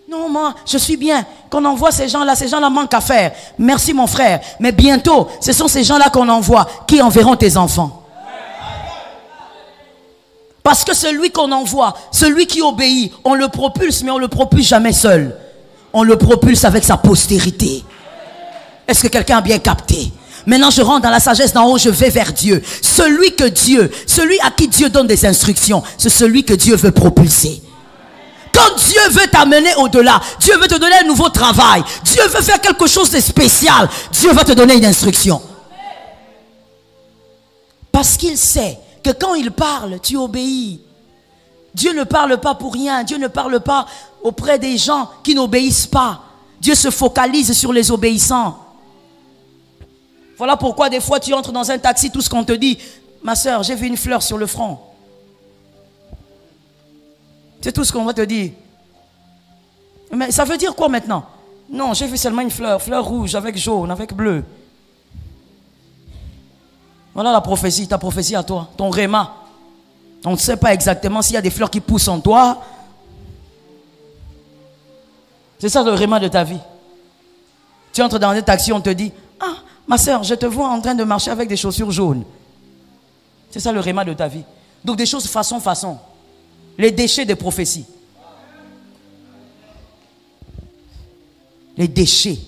Non, moi, je suis bien. Qu'on envoie ces gens-là manquent à faire. Merci mon frère. Mais bientôt, ce sont ces gens-là qu'on envoie qui enverront tes enfants. Parce que celui qu'on envoie, celui qui obéit, on le propulse, mais on ne le propulse jamais seul. On le propulse avec sa postérité. Est-ce que quelqu'un a bien capté? Maintenant, je rentre dans la sagesse d'en haut, je vais vers Dieu. Celui à qui Dieu donne des instructions, c'est celui que Dieu veut propulser. Quand Dieu veut t'amener au-delà, Dieu veut te donner un nouveau travail, Dieu veut faire quelque chose de spécial, Dieu va te donner une instruction. Parce qu'il sait que quand il parle, tu obéis. Dieu ne parle pas pour rien, Dieu ne parle pas auprès des gens qui n'obéissent pas. Dieu se focalise sur les obéissants. Voilà pourquoi des fois tu entres dans un taxi, tout ce qu'on te dit, ma soeur, j'ai vu une fleur sur le front. C'est tout ce qu'on va te dire. Mais ça veut dire quoi maintenant? Non, j'ai vu seulement une fleur rouge avec jaune, avec bleu. Voilà la prophétie, ta prophétie à toi, ton réma. On ne sait pas exactement s'il y a des fleurs qui poussent en toi. C'est ça le réma de ta vie. Tu entres dans un taxi, on te dit, ah, ma soeur, je te vois en train de marcher avec des chaussures jaunes. C'est ça le réma de ta vie. Donc des choses façon. Les déchets des prophéties. Les déchets.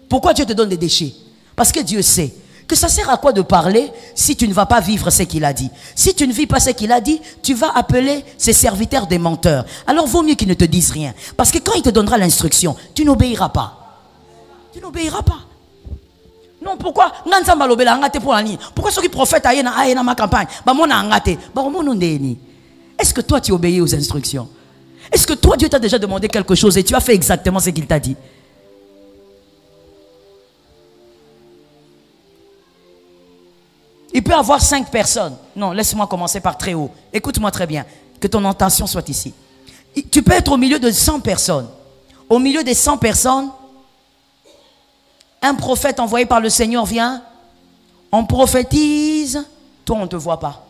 Pourquoi Dieu te donne des déchets? Parce que Dieu sait que ça sert à quoi de parler si tu ne vas pas vivre ce qu'il a dit. Si tu ne vis pas ce qu'il a dit, tu vas appeler ses serviteurs des menteurs. Alors vaut mieux qu'ils ne te disent rien. Parce que quand il te donnera l'instruction, tu n'obéiras pas. Tu n'obéiras pas. Non, pourquoi? Pourquoi ceux qui prophètent dans ma campagne? Est-ce que toi tu obéis aux instructions? Est-ce que toi Dieu t'a déjà demandé quelque chose et tu as fait exactement ce qu'il t'a dit? Il peut y avoir 5 personnes. Non, laisse-moi commencer par très haut. Écoute-moi très bien. Que ton intention soit ici. Tu peux être au milieu de 100 personnes. Au milieu des 100 personnes, un prophète envoyé par le Seigneur vient. On prophétise. Toi, on ne te voit pas.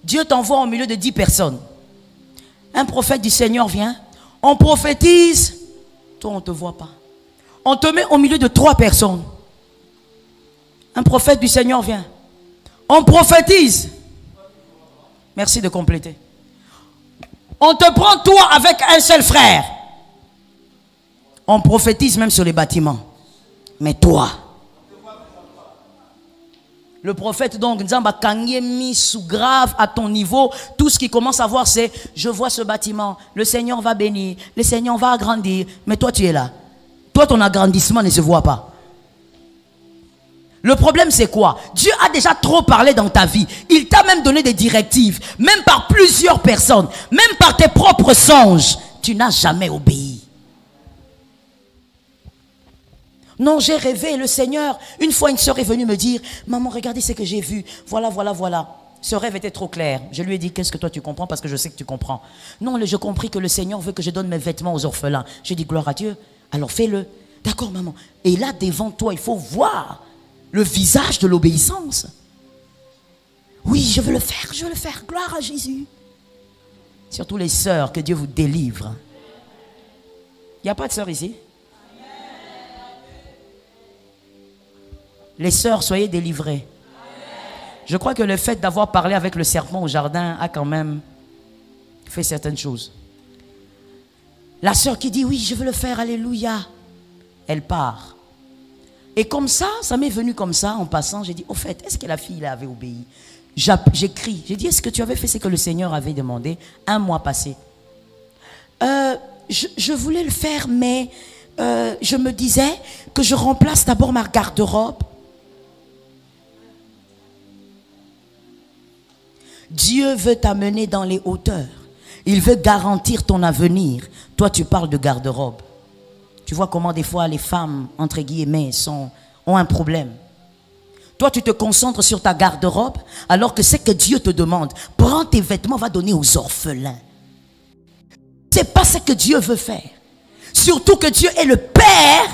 Dieu t'envoie au milieu de 10 personnes. Un prophète du Seigneur vient. On prophétise. Toi, on ne te voit pas. On te met au milieu de 3 personnes. Un prophète du Seigneur vient. On prophétise. Merci de compléter. On te prend toi avec un seul frère. On prophétise même sur les bâtiments. Mais toi... Le prophète donc, mis sous grave à ton niveau, tout ce qu'il commence à voir c'est, je vois ce bâtiment, le Seigneur va bénir, le Seigneur va agrandir, mais toi tu es là. Toi ton agrandissement ne se voit pas. Le problème c'est quoi? Dieu a déjà trop parlé dans ta vie. Il t'a même donné des directives, même par plusieurs personnes, même par tes propres songes. Tu n'as jamais obéi. Non, j'ai rêvé, le Seigneur, une fois une sœur est venue me dire, maman, regardez ce que j'ai vu, voilà. Ce rêve était trop clair. Je lui ai dit, qu'est-ce que toi tu comprends? Parce que je sais que tu comprends. Non, j'ai compris que le Seigneur veut que je donne mes vêtements aux orphelins. J'ai dit, gloire à Dieu, alors fais-le. D'accord, maman. Et là, devant toi, il faut voir le visage de l'obéissance. Oui, je veux le faire, gloire à Jésus. Surtout les sœurs, que Dieu vous délivre. Il n'y a pas de sœurs ici? Les sœurs, soyez délivrées. Je crois que le fait d'avoir parlé avec le serpent au jardin a quand même fait certaines choses. La sœur qui dit, oui, je veux le faire, alléluia. Elle part. Et comme ça m'est venu comme ça, en passant, j'ai dit, au fait, est-ce que la fille avait obéi? J'écris, j'ai dit, est-ce que tu avais fait ce que le Seigneur avait demandé? Un mois passé. je voulais le faire, mais je me disais que je remplace d'abord ma garde-robe. Dieu veut t'amener dans les hauteurs. Il veut garantir ton avenir. Toi, tu parles de garde-robe. Tu vois comment des fois les femmes, entre guillemets, ont un problème. Toi, tu te concentres sur ta garde-robe, alors que c'est que Dieu te demande. Prends tes vêtements, va donner aux orphelins. C'est pas ce que Dieu veut faire. Surtout que Dieu est le Père.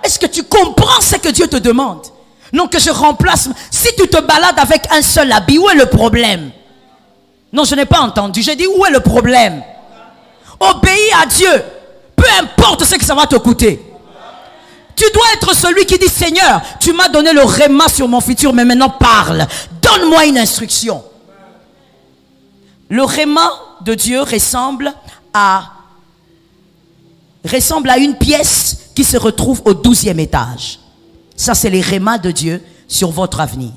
Est-ce que tu comprends ce que Dieu te demande? Non, que je remplace. Si tu te balades avec un seul habit, où est le problème? Non, je n'ai pas entendu. J'ai dit, où est le problème? Obéis à Dieu. Peu importe ce que ça va te coûter. Tu dois être celui qui dit, Seigneur, tu m'as donné le réma sur mon futur, mais maintenant parle. Donne-moi une instruction. Le réma de Dieu ressemble à une pièce qui se retrouve au 12e étage. Ça, c'est les rémas de Dieu sur votre avenir.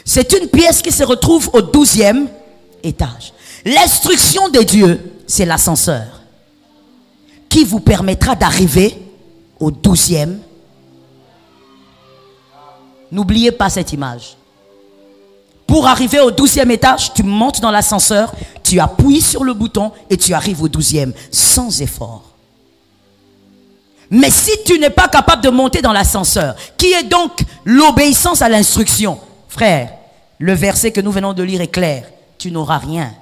C'est une pièce qui se retrouve au 12e étage. L'instruction de Dieu, c'est l'ascenseur qui vous permettra d'arriver au 12e. N'oubliez pas cette image. Pour arriver au 12e étage, tu montes dans l'ascenseur, tu appuies sur le bouton et tu arrives au 12e sans effort. Mais si tu n'es pas capable de monter dans l'ascenseur, qui est donc l'obéissance à l'instruction, frère, le verset que nous venons de lire est clair, tu n'auras rien.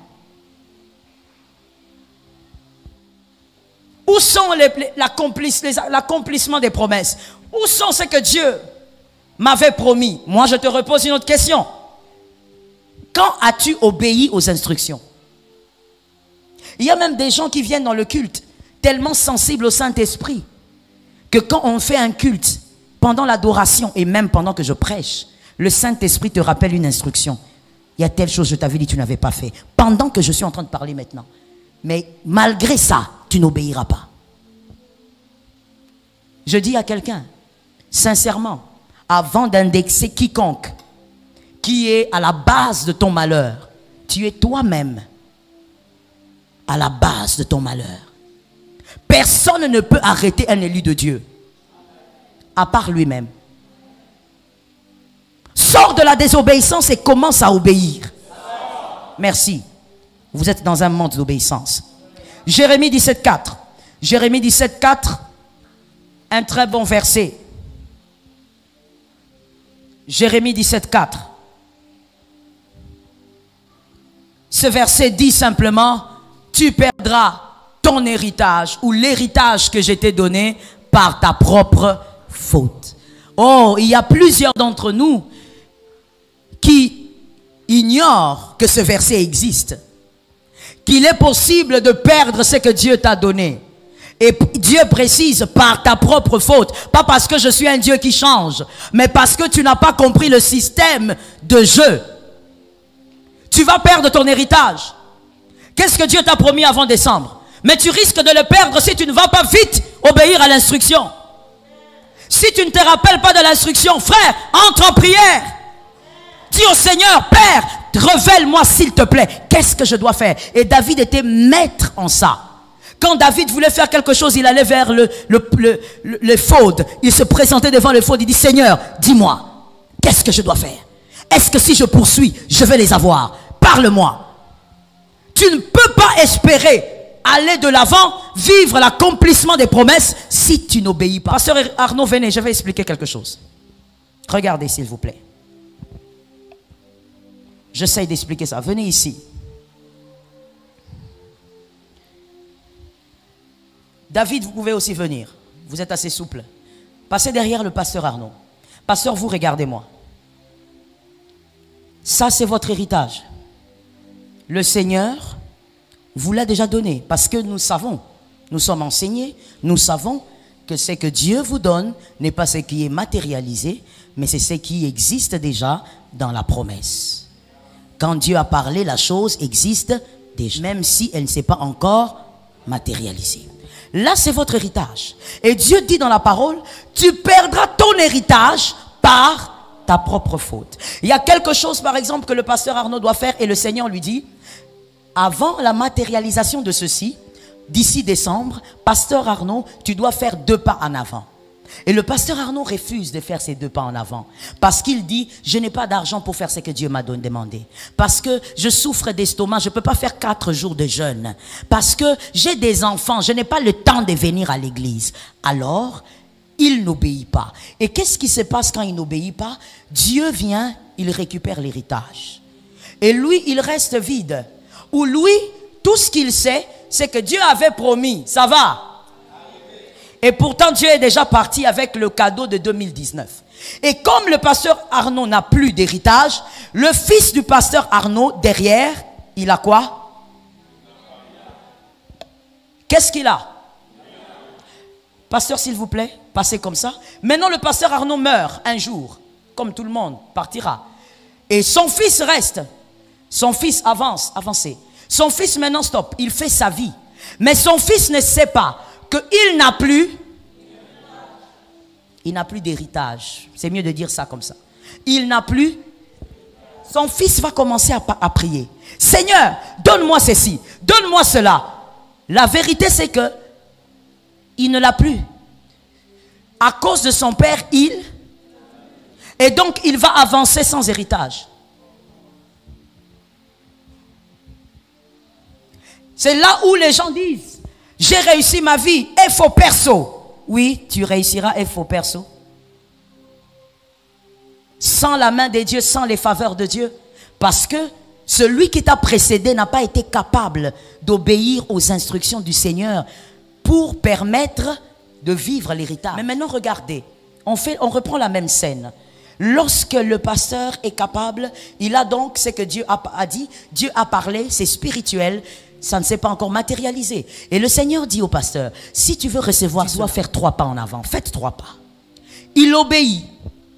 Où sont l'accomplissement des promesses? Où sont ce que Dieu m'avait promis? Moi, je te repose une autre question. Quand as-tu obéi aux instructions? Il y a même des gens qui viennent dans le culte tellement sensibles au Saint-Esprit que quand on fait un culte, pendant l'adoration et même pendant que je prêche, le Saint-Esprit te rappelle une instruction. Il y a telle chose, je t'avais dit, tu n'avais pas fait. Pendant que je suis en train de parler maintenant. Mais malgré ça, tu n'obéiras pas. Je dis à quelqu'un, sincèrement, avant d'indexer quiconque qui est à la base de ton malheur, tu es toi-même à la base de ton malheur. Personne ne peut arrêter un élu de Dieu, à part lui-même. Sors de la désobéissance et commence à obéir. Merci. Vous êtes dans un monde d'obéissance. Jérémie 17,4. Jérémie 17,4. Un très bon verset. Jérémie 17,4. Ce verset dit simplement, tu perdras ton héritage ou l'héritage que je t'ai donné par ta propre faute. Oh, il y a plusieurs d'entre nous qui ignorent que ce verset existe. Qu'il est possible de perdre ce que Dieu t'a donné. Et Dieu précise par ta propre faute. Pas parce que je suis un Dieu qui change, mais parce que tu n'as pas compris le système de jeu. Tu vas perdre ton héritage. Qu'est-ce que Dieu t'a promis avant décembre? Mais tu risques de le perdre si tu ne vas pas vite obéir à l'instruction. Si tu ne te rappelles pas de l'instruction, frère, entre en prière. Dis au Seigneur, Père, révèle-moi s'il te plaît, qu'est-ce que je dois faire? Et David était maître en ça. Quand David voulait faire quelque chose, il allait vers l'éphod. Il se présentait devant l'éphod, il dit, Seigneur, dis-moi, qu'est-ce que je dois faire? Est-ce que si je poursuis, je vais les avoir? Parle-moi. Tu ne peux pas espérer aller de l'avant, vivre l'accomplissement des promesses si tu n'obéis pas. Pasteur Arnaud, venez, je vais expliquer quelque chose. Regardez s'il vous plaît. J'essaye d'expliquer ça. Venez ici. David, vous pouvez aussi venir. Vous êtes assez souple. Passez derrière le pasteur Arnaud. Pasteur, vous regardez-moi. Ça, c'est votre héritage. Le Seigneur vous l'a déjà donné. Parce que nous savons, nous sommes enseignés, nous savons que ce que Dieu vous donne n'est pas ce qui est matérialisé, mais c'est ce qui existe déjà dans la promesse. Quand Dieu a parlé, la chose existe déjà, même si elle ne s'est pas encore matérialisée. Là, c'est votre héritage. Et Dieu dit dans la parole, tu perdras ton héritage par ta propre faute. Il y a quelque chose, par exemple, que le pasteur Arnaud doit faire et le Seigneur lui dit, avant la matérialisation de ceci, d'ici décembre, pasteur Arnaud, tu dois faire 2 pas en avant. Et le pasteur Arnaud refuse de faire ces 2 pas en avant. Parce qu'il dit, je n'ai pas d'argent pour faire ce que Dieu m'a demandé. Parce que je souffre d'estomac, je ne peux pas faire 4 jours de jeûne. Parce que j'ai des enfants, je n'ai pas le temps de venir à l'église. Alors, il n'obéit pas. Et qu'est-ce qui se passe quand il n'obéit pas? Dieu vient, il récupère l'héritage. Et lui, il reste vide. Ou lui, tout ce qu'il sait, c'est que Dieu avait promis. Ça va? Et pourtant, Dieu est déjà parti avec le cadeau de 2019. Et comme le pasteur Arnaud n'a plus d'héritage, le fils du pasteur Arnaud, derrière, il a quoi? Qu'est-ce qu'il a? Pasteur, s'il vous plaît, passez comme ça. Maintenant, le pasteur Arnaud meurt un jour, comme tout le monde, partira. Et son fils reste. Son fils avance, avancez. Son fils maintenant stop, il fait sa vie. Mais son fils ne sait pas qu'il n'a plus, d'héritage. C'est mieux de dire ça comme ça. Il n'a plus. Son fils va commencer à prier. Seigneur, donne-moi ceci, donne-moi cela. La vérité, c'est que il ne l'a plus. À cause de son père, et donc il va avancer sans héritage. C'est là où les gens disent, j'ai réussi ma vie, et faux perso. Oui, tu réussiras, et faux perso. Sans la main de Dieu, sans les faveurs de Dieu. Parce que celui qui t'a précédé n'a pas été capable d'obéir aux instructions du Seigneur pour permettre de vivre l'héritage. Mais maintenant, regardez, on reprend la même scène. Lorsque le pasteur est capable, il a donc ce que Dieu a dit, Dieu a parlé, c'est spirituel, ça ne s'est pas encore matérialisé. Et le Seigneur dit au pasteur, si tu veux recevoir, tu dois faire 3 pas en avant. Faites 3 pas. Il obéit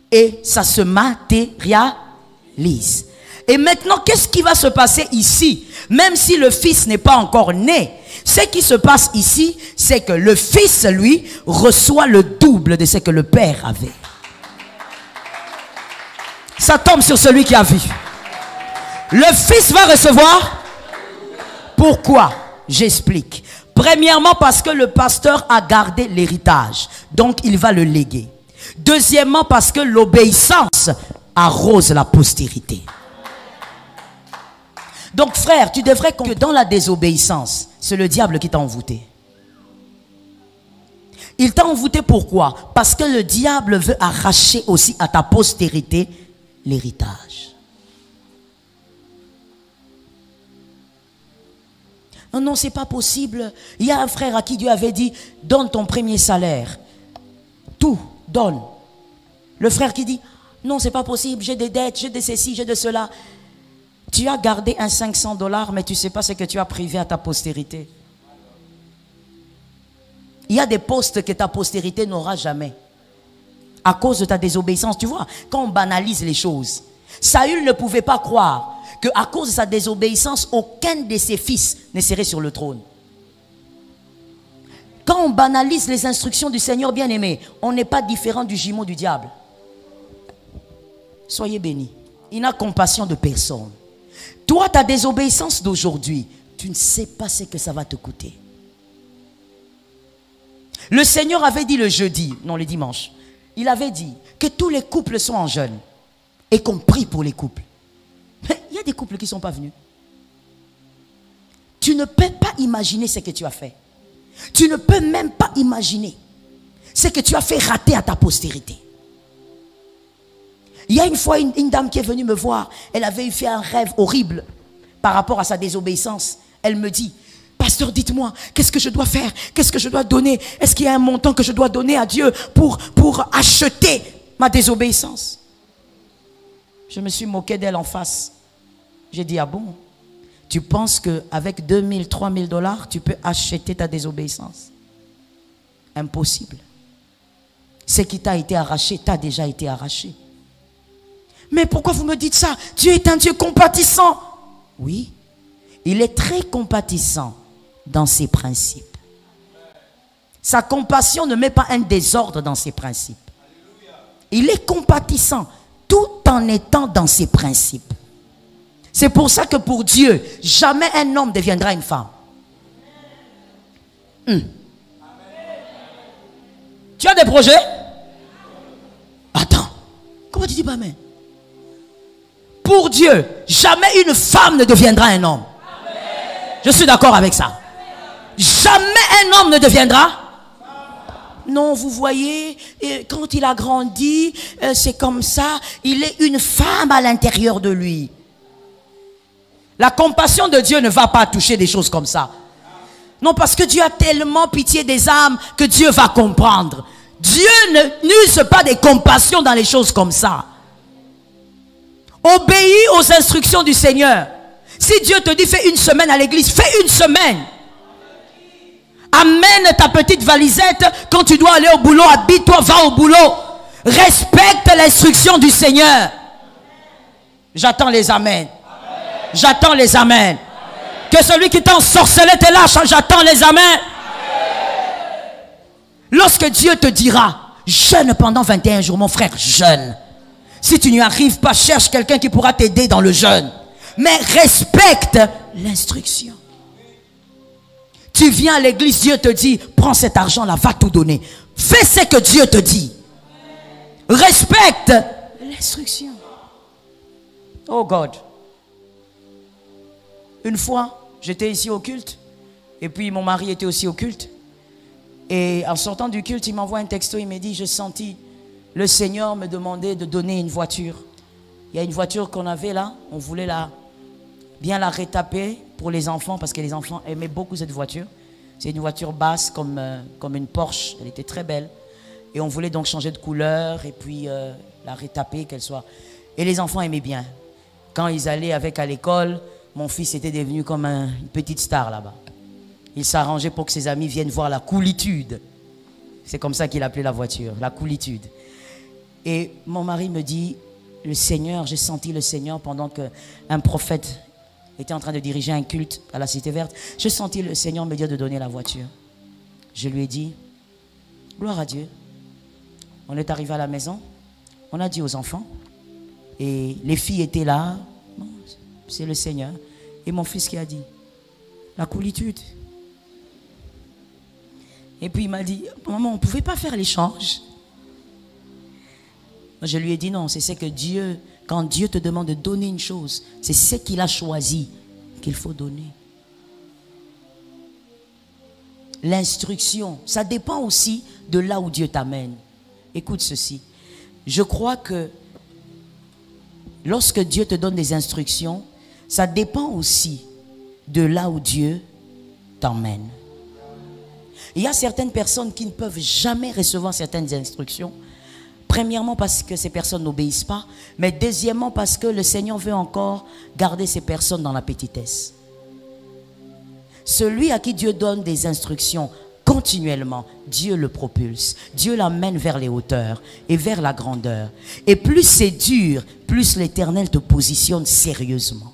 et ça se matérialise. Et maintenant, qu'est-ce qui va se passer ici? Même si le fils n'est pas encore né, ce qui se passe ici, c'est que le fils, lui, reçoit le double de ce que le père avait. Ça tombe sur celui qui a vu. Le fils va recevoir. Pourquoi? J'explique. Premièrement, parce que le pasteur a gardé l'héritage. Donc, il va le léguer. Deuxièmement, parce que l'obéissance arrose la postérité. Donc, frère, tu devrais comprendre que dans la désobéissance, c'est le diable qui t'a envoûté. Il t'a envoûté pourquoi? Parce que le diable veut arracher aussi à ta postérité l'héritage. Non, non, c'est pas possible. Il y a un frère à qui Dieu avait dit, donne ton premier salaire. Tout, donne. Le frère qui dit, non, c'est pas possible, j'ai des dettes, j'ai de ceci, j'ai de cela. Tu as gardé un $500, mais tu ne sais pas ce que tu as privé à ta postérité. Il y a des postes que ta postérité n'aura jamais. À cause de ta désobéissance, tu vois, quand on banalise les choses. Saül ne pouvait pas croire qu'à cause de sa désobéissance, aucun de ses fils ne serait sur le trône. Quand on banalise les instructions du Seigneur bien-aimé, on n'est pas différent du jumeau du diable. Soyez bénis. Il n'a compassion de personne. Toi, ta désobéissance d'aujourd'hui, tu ne sais pas ce que ça va te coûter. Le Seigneur avait dit le jeudi, non le dimanche, il avait dit que tous les couples sont en jeûne et qu'on prie pour les couples. Mais il y a des couples qui ne sont pas venus. Tu ne peux pas imaginer ce que tu as fait. Tu ne peux même pas imaginer ce que tu as fait rater à ta postérité. Il y a une fois une dame qui est venue me voir. Elle avait fait un rêve horrible par rapport à sa désobéissance. Elle me dit, pasteur, dites-moi, qu'est-ce que je dois faire? Qu'est-ce que je dois donner? Est-ce qu'il y a un montant que je dois donner à Dieu pour acheter ma désobéissance? Je me suis moqué d'elle en face. J'ai dit, ah bon? Tu penses qu'avec 2 000, 3 000 $, tu peux acheter ta désobéissance? Impossible. Ce qui t'a été arraché, t'a déjà été arraché. Mais pourquoi vous me dites ça? Dieu est un Dieu compatissant. Oui, il est très compatissant dans ses principes. Sa compassion ne met pas un désordre dans ses principes. Il est compatissant tout en étant dans ses principes. C'est pour ça que pour Dieu, jamais un homme deviendra une femme. Tu as des projets? Attends. Comment tu dis pas amen? Pour Dieu, jamais une femme ne deviendra un homme. Je suis d'accord avec ça. Jamais un homme ne deviendra. Non, vous voyez, quand il a grandi, c'est comme ça. Il est une femme à l'intérieur de lui. La compassion de Dieu ne va pas toucher des choses comme ça. Non, parce que Dieu a tellement pitié des âmes que Dieu va comprendre. Dieu n'use pas des compassions dans les choses comme ça. Obéis aux instructions du Seigneur. Si Dieu te dit fais une semaine à l'église, fais une semaine. Amène ta petite valisette. Quand tu dois aller au boulot, habille-toi, va au boulot. Respecte l'instruction du Seigneur. J'attends les amens. J'attends les amens. Que celui qui t'a ensorcelé te lâche. J'attends les amens. Lorsque Dieu te dira jeûne pendant 21 jours, mon frère, jeûne. Si tu n'y arrives pas, cherche quelqu'un qui pourra t'aider dans le jeûne. Mais respecte l'instruction. Tu viens à l'église, Dieu te dit, prends cet argent-là, va tout donner. Fais ce que Dieu te dit. Respecte l'instruction. Oh God. Une fois, j'étais ici au culte. Et puis mon mari était aussi au culte. Et en sortant du culte, il m'envoie un texto, il me dit, j'ai senti le Seigneur me demander de donner une voiture. Il y a une voiture qu'on avait là, on voulait bien la rétaper pour les enfants, parce que les enfants aimaient beaucoup cette voiture. C'est une voiture basse comme une Porsche, elle était très belle. Et on voulait donc changer de couleur et puis la rétaper, qu'elle soit... Et les enfants aimaient bien. Quand ils allaient avec à l'école, mon fils était devenu comme une petite star là-bas. Il s'arrangeait pour que ses amis viennent voir la coolitude. C'est comme ça qu'il appelait la voiture, la coolitude. Et mon mari me dit, le Seigneur, j'ai senti le Seigneur pendant qu'un prophète était en train de diriger un culte à la Cité Verte. J'ai senti le Seigneur me dire de donner la voiture. Je lui ai dit, gloire à Dieu. On est arrivé à la maison, on a dit aux enfants, et les filles étaient là, c'est le Seigneur. Et mon fils qui a dit, la coolitude. Et puis il m'a dit, maman, on ne pouvait pas faire l'échange. Je lui ai dit non, c'est ce que Dieu, quand Dieu te demande de donner une chose, c'est ce qu'il a choisi qu'il faut donner. L'instruction, ça dépend aussi de là où Dieu t'amène. Écoute ceci, je crois que lorsque Dieu te donne des instructions, ça dépend aussi de là où Dieu t'emmène. Il y a certaines personnes qui ne peuvent jamais recevoir certaines instructions. Premièrement parce que ces personnes n'obéissent pas, mais deuxièmement parce que le Seigneur veut encore garder ces personnes dans la petitesse. Celui à qui Dieu donne des instructions continuellement, Dieu le propulse. Dieu l'amène vers les hauteurs et vers la grandeur. Et plus c'est dur, plus l'Éternel te positionne sérieusement.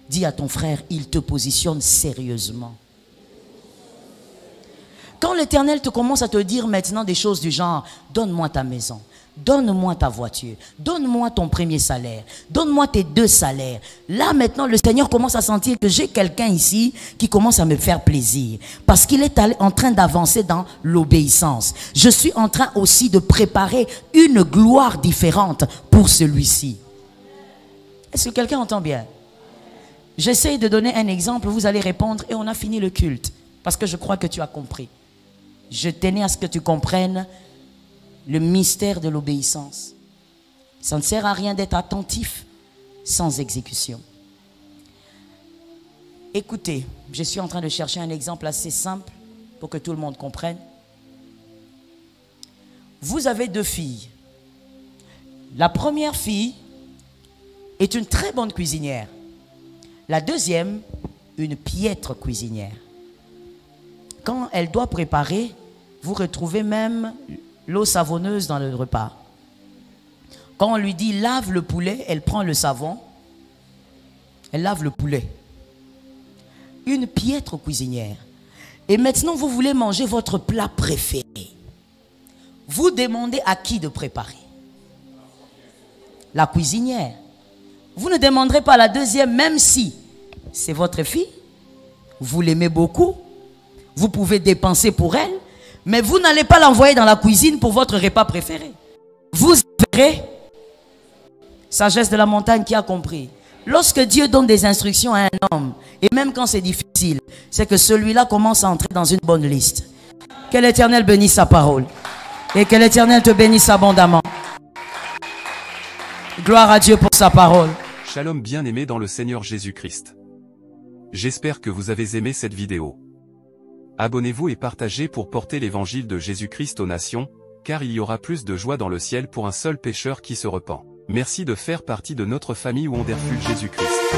Dis à ton frère, il te positionne sérieusement. Quand l'Éternel te commence à te dire maintenant des choses du genre, donne-moi ta maison, donne-moi ta voiture, donne-moi ton premier salaire, donne-moi tes 2 salaires. Là maintenant le Seigneur commence à sentir que j'ai quelqu'un ici qui commence à me faire plaisir. Parce qu'il est en train d'avancer dans l'obéissance. Je suis en train aussi de préparer une gloire différente pour celui-ci. Est-ce que quelqu'un entend bien? J'essaie de donner un exemple, vous allez répondre et on a fini le culte. Parce que je crois que tu as compris. Je tenais à ce que tu comprennes le mystère de l'obéissance. Ça ne sert à rien d'être attentif sans exécution. Écoutez, je suis en train de chercher un exemple assez simple pour que tout le monde comprenne. Vous avez 2 filles. La première fille est une très bonne cuisinière. La deuxième, une piètre cuisinière. Quand elle doit préparer, vous retrouvez même l'eau savonneuse dans le repas. Quand on lui dit lave le poulet, elle prend le savon, elle lave le poulet. Une piètre cuisinière. Et maintenant, vous voulez manger votre plat préféré. Vous demandez à qui de préparer? La cuisinière. Vous ne demanderez pas à la deuxième, même si c'est votre fille, vous l'aimez beaucoup. vous pouvez dépenser pour elle, mais vous n'allez pas l'envoyer dans la cuisine pour votre repas préféré. Vous verrez, sagesse de la montagne qui a compris. Lorsque Dieu donne des instructions à un homme, et même quand c'est difficile, c'est que celui-là commence à entrer dans une bonne liste. Que l'Éternel bénisse sa parole. Et que l'Éternel te bénisse abondamment. Gloire à Dieu pour sa parole. Shalom bien-aimés dans le Seigneur Jésus-Christ. J'espère que vous avez aimé cette vidéo. Abonnez-vous et partagez pour porter l'évangile de Jésus-Christ aux nations, car il y aura plus de joie dans le ciel pour un seul pécheur qui se repent. Merci de faire partie de notre famille Wonderful Jésus-Christ.